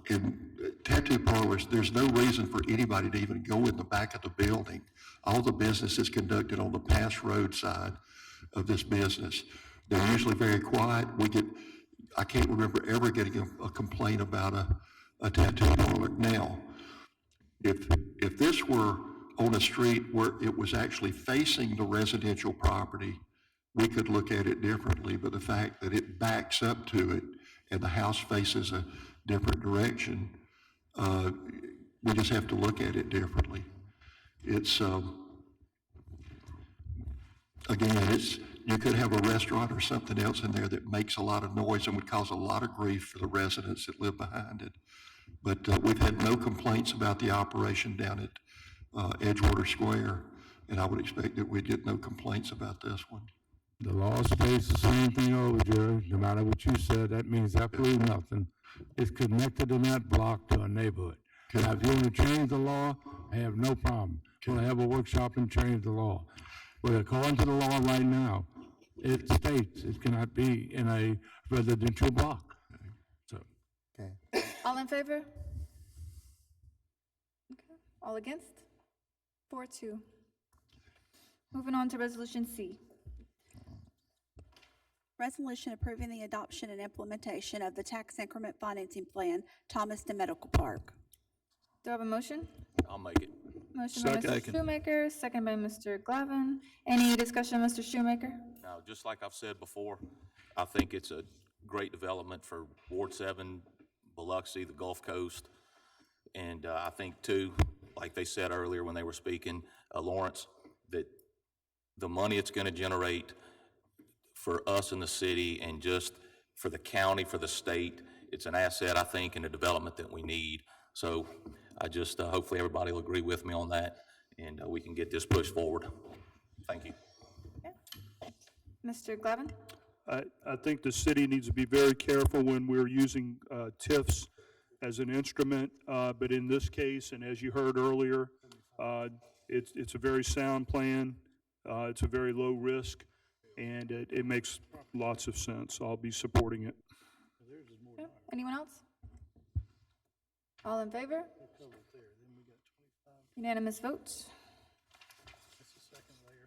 in tattoo parlors, there's no reason for anybody to even go in the back of the building. All the business is conducted on the pass road side of this business. They're usually very quiet. I can't remember ever getting a complaint about a tattoo parlor. Now, if this were on a street where it was actually facing the residential property, we could look at it differently, but the fact that it backs up to it and the house faces a different direction, we just have to look at it differently. It's, again, you could have a restaurant or something else in there that makes a lot of noise and would cause a lot of grief for the residents that live behind it. But we've had no complaints about the operation down at Edgewater Square, and I would expect that we'd get no complaints about this one. The law states the same thing over, Jerry. No matter what you said, that means absolutely nothing. It's connected in that block to a neighborhood. Now, if you want to change the law, I have no problem. We'll have a workshop and change the law. But according to the law right now, it states it cannot be in a residential block. So, All in favor? Okay. All against? 4-2. Moving on to Resolution C. Resolution approving the adoption and implementation of the tax increment financing plan, Thomas to Medical Park. Do I have a motion? I'll make it. Motion by Mr. Shoemaker, second by Mr. Glavin. Any discussion, Mr. Shoemaker? Now, just like I've said before, I think it's a great development for Ward 7, Biloxi, the Gulf Coast. And I think too, like they said earlier when they were speaking, Lawrence, that the money it's gonna generate for us in the city and just for the county, for the state, it's an asset, I think, and a development that we need. So I just, hopefully everybody will agree with me on that and we can get this pushed forward. Thank you. Mr. Glavin? I think the city needs to be very careful when we're using TIFs as an instrument, but in this case, and as you heard earlier, it's a very sound plan. It's a very low risk, and it makes lots of sense. I'll be supporting it. Okay. Anyone else? All in favor? Unanimous vote.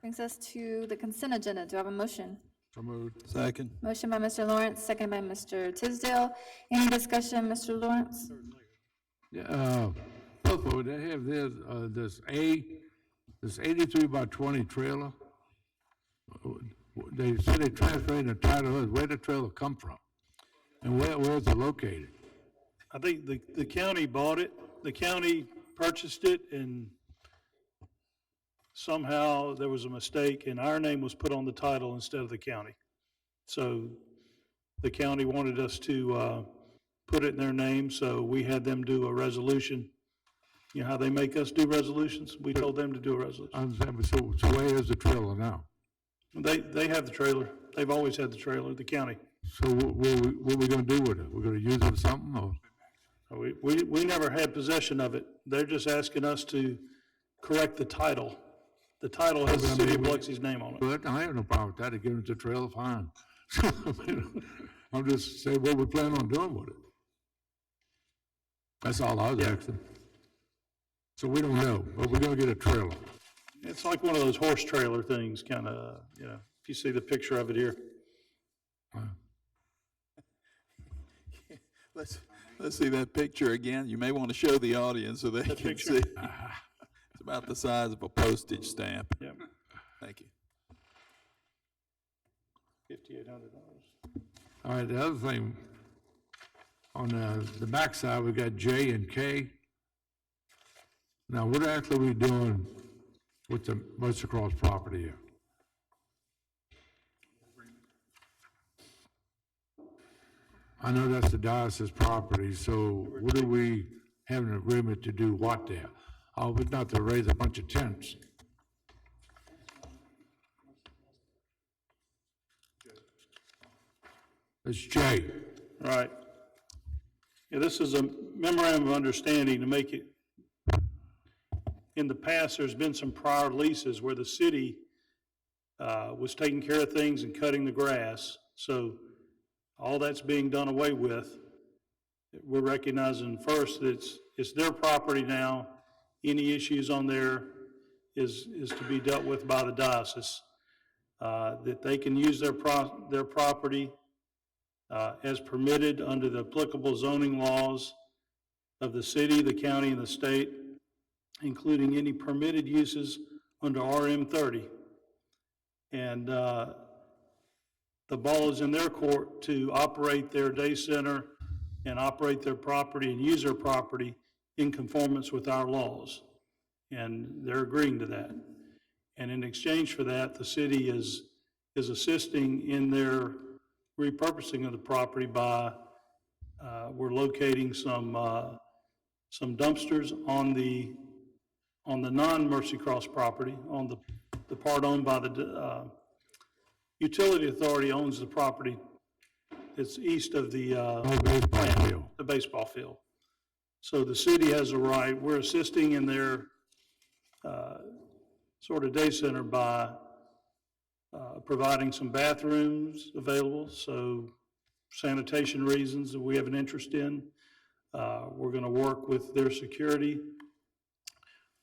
Brings us to the consent agenda. Do I have a motion? so moved. Second. Motion by Mr. Lawrence, second by Mr. Tisdale. Any discussion, Mr. Lawrence? Yeah, first of all, they have this 83 by 20 trailer. They said they transferred the title. Where did the trailer come from? And where is it located? I think the county bought it, the county purchased it, and somehow there was a mistake, and our name was put on the title instead of the county. So the county wanted us to put it in their name, so we had them do a resolution. You know how they make us do resolutions? We told them to do a resolution. I understand, but so where is the trailer now? They have the trailer. They've always had the trailer, the county. So what are we gonna do with it? We're gonna use it for something, or? We never had possession of it. They're just asking us to correct the title. The title has the city of Biloxi's name on it. But I have no problem with that. They give it to the trailer, fine. I'm just saying what we plan on doing with it. That's all I was asking. So we don't know, but we're gonna get a trailer. It's like one of those horse trailer things, kind of, you know, if you see the picture of it here. Let's see that picture again. You may want to show the audience so they That can picture? see. It's about the size of a postage stamp. Yep. Thank you. $5,800. All right, the other thing, on the backside, we got J and K. Now, what actually are we doing with the what's across property here? I know that's the diocese property, so what do we have an agreement to do what there? Oh, but not to raise a bunch of tents. It's J. Right. Yeah, this is a memorandum of understanding to make it, in the past, there's been some prior leases where the city was taking care of things and cutting the grass. So all that's being done away with. We're recognizing first that it's their property now. Any issues on there is to be dealt with by the diocese. That they can use their property as permitted under the applicable zoning laws of the city, the county, and the state, including any permitted uses under RM 30. And the ball is in their court to operate their day center and operate their property and use their property in conformance with our laws. And they're agreeing to that. And in exchange for that, the city is assisting in their repurposing of the property by, we're locating some dumpsters on the non-Mercy Cross property, on the part owned by the utility authority owns the property. It's east of the baseball field. So the city has a right. We're assisting in their sort of day center by providing some bathrooms available. So sanitation reasons that we have an interest in. We're going to work with their security.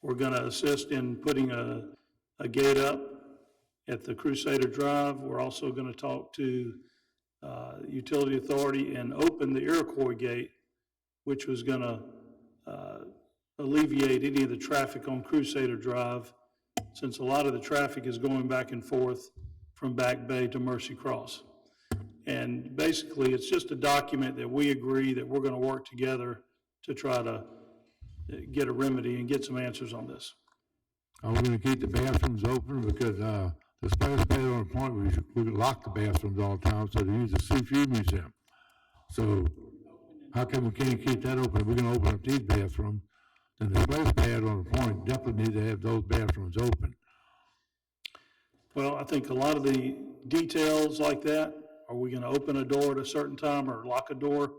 We're going to assist in putting a gate up at the Crusader Drive. We're also going to talk to utility authority and open the Iroquois gate, which was going to alleviate any of the traffic on Crusader Drive, since a lot of the traffic is going back and forth from Back Bay to Mercy Cross. And basically, it's just a document that we agree that we're going to work together to try to get a remedy and get some answers on this. Are we gonna keep the bathrooms open? Because, the splash pad on the point, we lock the bathrooms all the time, so they use the seafood museum. So how come we can't keep that open? We're gonna open up these bathrooms, then the splash pad on the point definitely need to have those bathrooms open. Well, I think a lot of the details like that, are we gonna open a door at a certain time or lock a door?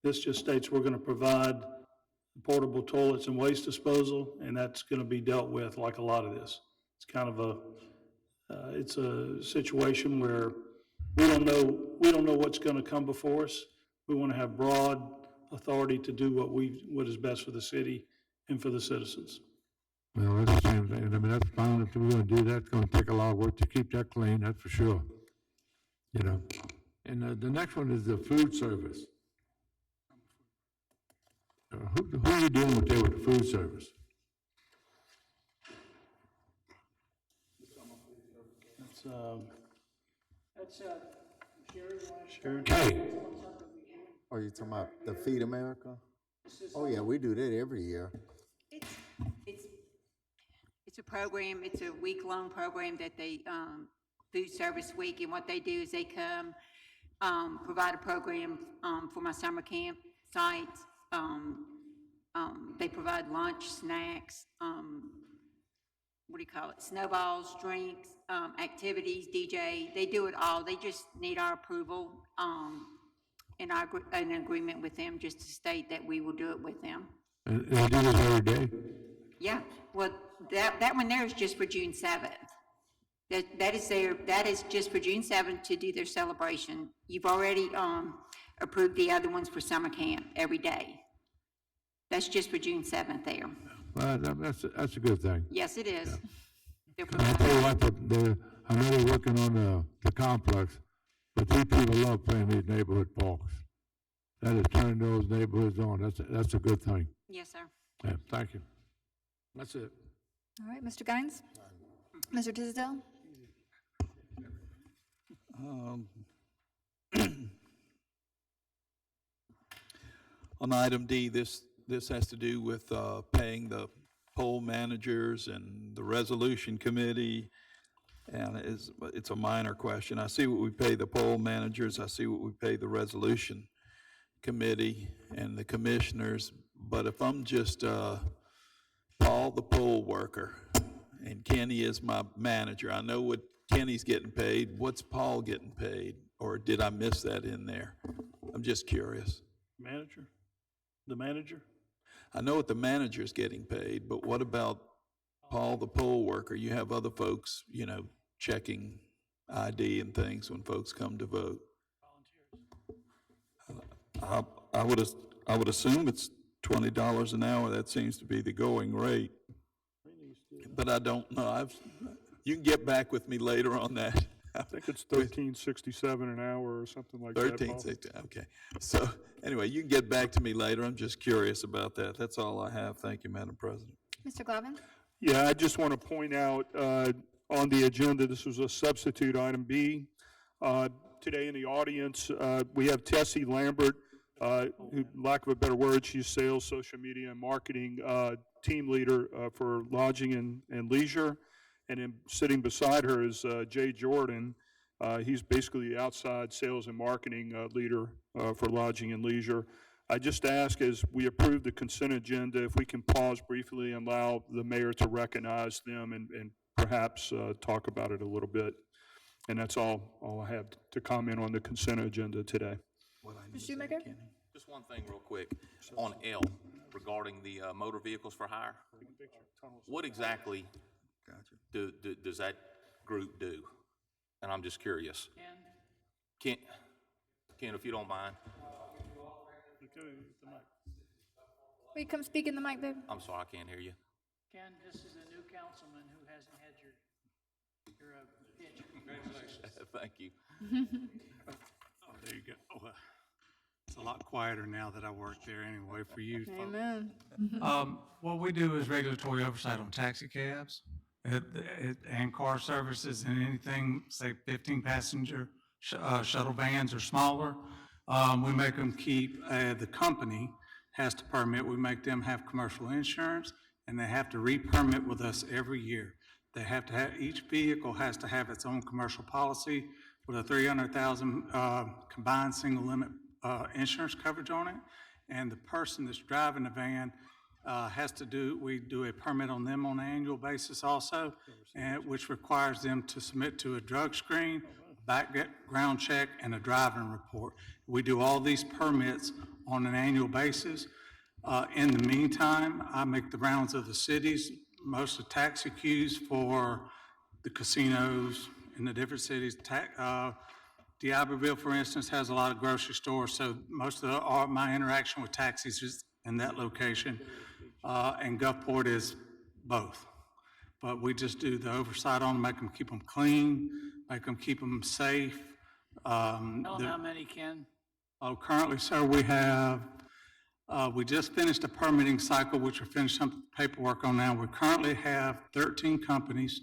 This just states we're gonna provide portable toilets and waste disposal, and that's gonna be dealt with like a lot of this. It's kind of it's a situation where we don't know what's gonna come before us. We wanna have broad authority to do what is best for the city and for the citizens. Well, that's the same thing. I mean, that's fine. If we're gonna do that, it's gonna take a lot of work to keep that clean, that's for sure. You know, and the next one is the food service. Who are you dealing with there with the food service? That's Sherry. Hey. Are you talking about the Feed America? Oh, yeah, we do that every year. It's a program, it's a week-long program that they, Food Service Week, and what they do is they come, provide a program, for my summer camp sites. They provide lunch, snacks, what do you call it, snowballs, drinks, activities, DJ, they do it all. They just need our approval, and an agreement with them just to state that we will do it with them. And they do this every day? Yeah, well, that one there is just for June 7th. That is just for June 7th to do their celebration. You've already approved the other ones for summer camp every day. That's just for June 7th there. Well, that's a good thing. Yes, it is. Yeah. And I tell you what, I know they're working on the complex, but these people love playing these neighborhood parks. That is turning those neighborhoods on. That's a good thing. Yes, sir. Yeah, thank you. That's it. All right, Mr. Guines? Mr. Tisdale? On item D, this has to do with paying the poll managers and the resolution committee, and it's a minor question. I see what we pay the poll managers, I see what we pay the resolution committee and the commissioners, but if I'm just Paul the poll worker and Kenny is my manager, I know what Kenny's getting paid, what's Paul getting paid? Or did I miss that in there? I'm just curious. Manager? The manager? I know what the manager's getting paid, but what about Paul, the poll worker? You have other folks, you know, checking ID and things when folks come to vote. I would assume it's $20 an hour. That seems to be the going rate. But I don't know. You can get back with me later on that. I think it's $13.67 an hour or something like that. Paul. 1360, okay. So anyway, you can get back to me later. I'm just curious about that. That's all I have. Thank you, Madam President. Mr. Glavin? Yeah, I just want to point out on the agenda, this was a substitute item B. Today in the audience, we have Tessie Lambert, who, lack of a better word, she's sales, social media, and marketing team leader for lodging and leisure. And then sitting beside her is Jay Jordan. He's basically the outside sales and marketing leader for lodging and leisure. I just ask, as we approve the consent agenda, if we can pause briefly and allow the mayor to recognize them and perhaps talk about it a little bit. And that's all I have to comment on the consent agenda today. Mr. Shoemaker? Just one thing real quick. On L, regarding the motor vehicles for hire, what exactly does that group do? And I'm just curious. Ken, if you don't mind. Will you come speak in the mic, babe? I'm sorry, I can't hear you. Ken, this is a new councilman who hasn't had your pitch. Congratulations. Thank you. Oh, there you go. Oh, it's a lot quieter now that I work there anyway for you. Amen. What we do is regulatory oversight on taxi cabs and car services and anything, say 15 passenger shuttle vans or smaller. We make them keep, the company has to permit, we make them have commercial insurance, and they have to re-permit with us every year. They have to have, each vehicle has to have its own commercial policy with a 300,000 combined single limit insurance coverage on it. And the person that's driving the van we do a permit on them on an annual basis also, and which requires them to submit to a drug screen, background check, and a driving report. We do all these permits on an annual basis. In the meantime, I make the rounds of the cities, most of taxi queues for the casinos in the different cities. D'Iberville, for instance, has a lot of grocery stores, so most of my interaction with taxis is in that location. And Gulfport is both. But we just do the oversight on them, keep them clean, make them keep them safe. Tell them how many, Ken? Currently, sir, we have, we just finished a permitting cycle, which we're finishing some paperwork on now. We currently have 13 companies,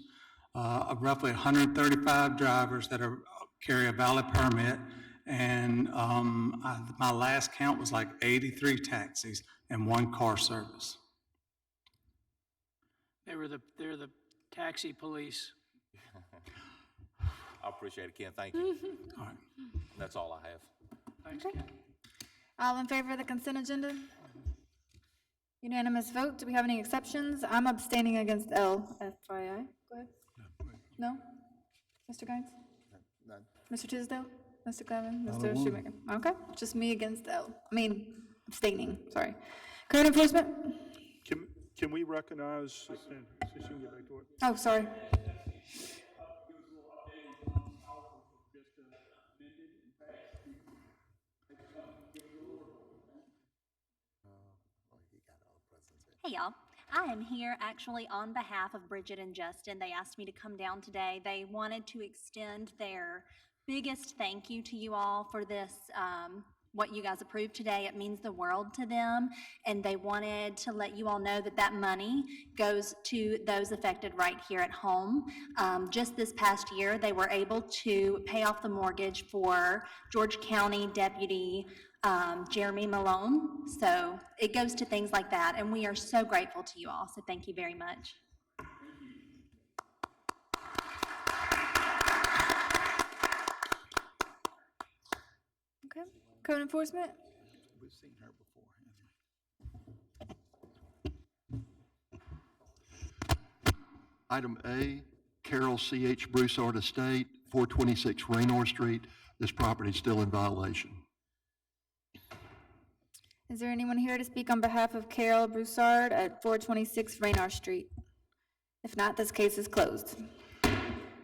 roughly 135 drivers that carry a valid permit. And my last count was like 83 taxis and 1 car service. They're the taxi police. I appreciate it, Ken. Thank you. All right. That's all I have. Thanks, Okay. Ken. All in favor of the consent agenda? Unanimous vote. Do we have any exceptions? I'm abstaining against L, FYI. Go ahead. No? Mr. Gaines? None. Mr. Tisdale? Mr. Clevin? Mr. Shoemaker? Okay, just me against L. Abstaining, sorry. Code enforcement? Can we recognize, so she can get back to it? Oh, sorry. Hey y'all, I am here actually on behalf of Bridget and Justin. They asked me to come down today. They wanted to extend their biggest thank you to you all for this, what you guys approved today. It means the world to them, and they wanted to let you all know that that money goes to those affected right here at home. Just this past year, they were able to pay off the mortgage for George County Deputy Jeremy Malone. So it goes to things like that, and we are so grateful to you all, so thank you very much. Okay, code enforcement? We've seen her before, haven't we? Item A, Carol C.H. Broussard Estate, 426 Raynor Street. This property is still in violation. Is there anyone here to speak on behalf of Carol Broussard at 426 Raynor Street? If not, this case is closed.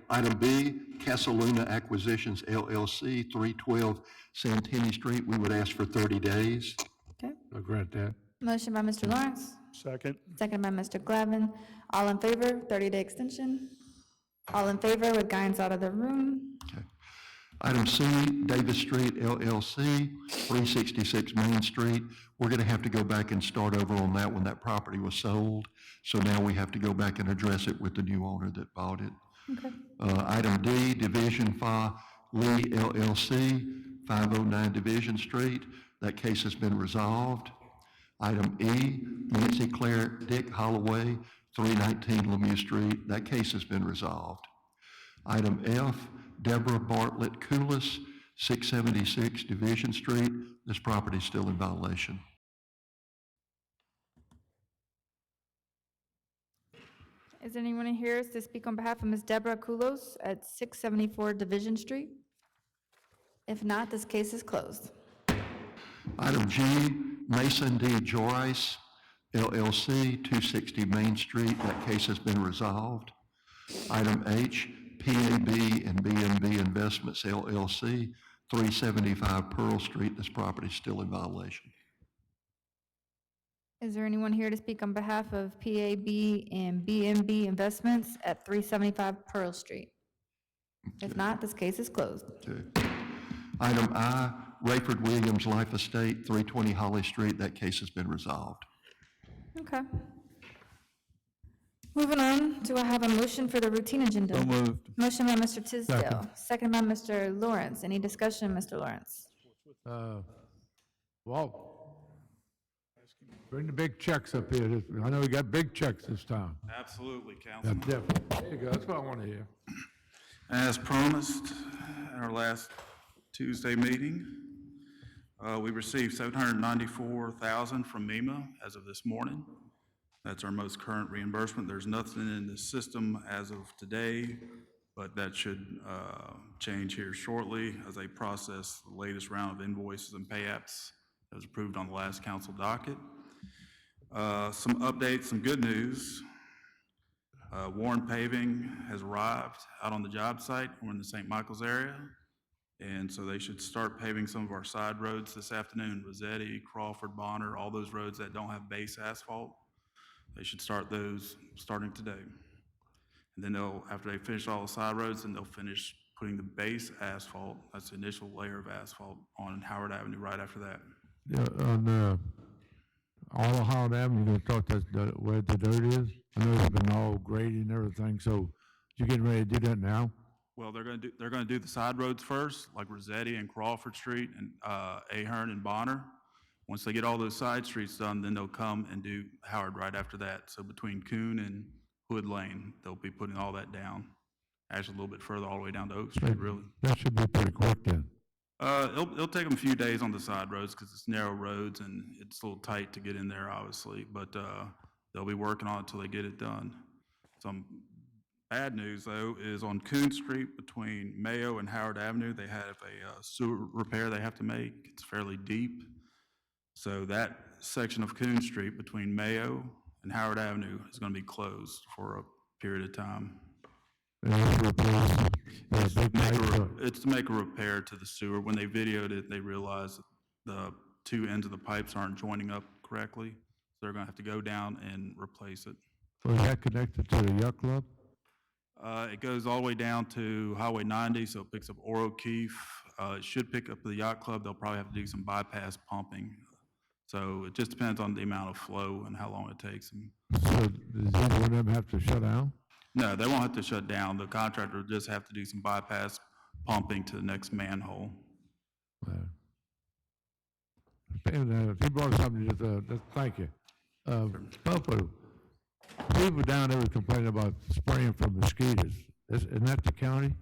Item B, Casaluna Acquisitions LLC, 312 Santini Street. We would ask for 30 days. Okay. I grant that. Motion by Mr. Lawrence, Second. second by Mr. Glavin. All in favor, 30-day extension? All in favor with Guines out of the room? Item C, Davis Street LLC, 366 Main Street. We're going to have to go back and start over on that when that property was sold. So now we have to go back and address it with the new owner that bought it. Okay. Item D, Division Phi Lee LLC, 509 Division Street. That case has been resolved. Item E, Nancy Claire Dick Holloway, 319 Lemieux Street. That case has been resolved. Item F, Deborah Bartlett Coolis, 676 Division Street. This property is still in violation. Is there anyone here to speak on behalf of Ms. Deborah Kulos at 674 Division Street? If not, this case is closed. Item G, Mason D. Joyce, LLC, 260 Main Street. That case has been resolved. Item H, PAB and BNB Investments, LLC, 375 Pearl Street. This property is still in violation. Is there anyone here to speak on behalf of PAB and BNB Investments at 375 Pearl Street? If not, this case is closed. Okay. Item I, Rayford Williams Life Estate, 320 Holly Street. That case has been resolved. Okay. Moving on, do I have a motion for the routine agenda? So moved. Motion by Mr. Tisdale, second by Mr. Lawrence. Any discussion, Mr. Lawrence? Well, bring the big checks up here. I know we got big checks this time. Absolutely, Yeah, Councilman. definitely. There you go. That's what I want to hear. As promised at our last Tuesday meeting, we received $794,000 from MEMA as of this morning. That's our most current reimbursement. There's nothing in the system as of today, but that should change here shortly as they process the latest round of invoices and pay apps that was approved on the last council docket. Some updates, some good news. Warren Paving has arrived out on the job site. We're in the St. Michael's area. And so they should start paving some of our side roads this afternoon. Rossetti, Crawford, Bonner, all those roads that don't have base asphalt. They should start those starting today. And then after they finish all the side roads, then they'll finish putting the base asphalt, that's the initial layer of asphalt, on Howard Avenue right after that. Yeah, on all of Howard Avenue, you thought that's where the dirt is? I know it's been all graded and everything, so you getting ready to do that now? Well, they're gonna do the side roads first, like Rossetti and Crawford Street and Ahern and Bonner. Once they get all those side streets done, then they'll come and do Howard right after that. So between Coon and Hood Lane, they'll be putting all that down. Actually, a little bit further, all the way down to Oak Street, really. That should be pretty quick then. It'll take them a few days on the side roads because it's narrow roads and it's a little tight to get in there, obviously. But they'll be working on it until they get it done. Some bad news, though, is on Coon Street between Mayo and Howard Avenue, they have a sewer repair they have to make. It's fairly deep. So that section of Coon Street between Mayo and Howard Avenue is going to be closed for a period of time. It's to make a repair to the sewer. When they videoed it, they realized that the two ends of the pipes aren't joining up correctly. So they're going to have to go down and replace it. So is that connected to the yacht club? It goes all the way down to Highway 90, so it picks up Oro Keefe. It should pick up the yacht club. They'll probably have to do some bypass pumping. So it just depends on the amount of flow and how long it takes them. So does either of them have to shut down? No, they won't have to shut down. The contractor will just have to do some bypass pumping to the next manhole. And he brought something, just thank you. Buffalo, people down there were complaining about spraying for mosquitoes. Isn't that the county?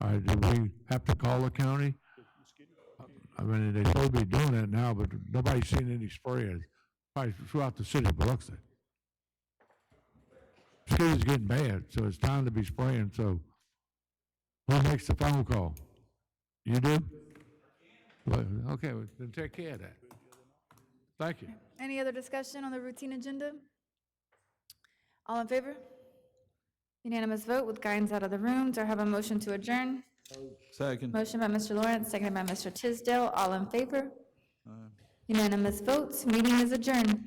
All right, do we have to call the county? I mean, they're supposed to be doing that now, but nobody's seen any spraying, probably throughout the city of Biloxi. Mosquitoes getting bad, so it's time to be spraying, so who makes the phone call? You do? Well, okay, well, then take care of that. Thank you. Any other discussion on the routine agenda? All in favor? Unanimous vote with guidance out of the room. Do I have a motion to adjourn? Second. Motion by Mr. Lawrence, seconded by Mr. Tisdale. All in favor? Unanimous votes. Meeting is adjourned.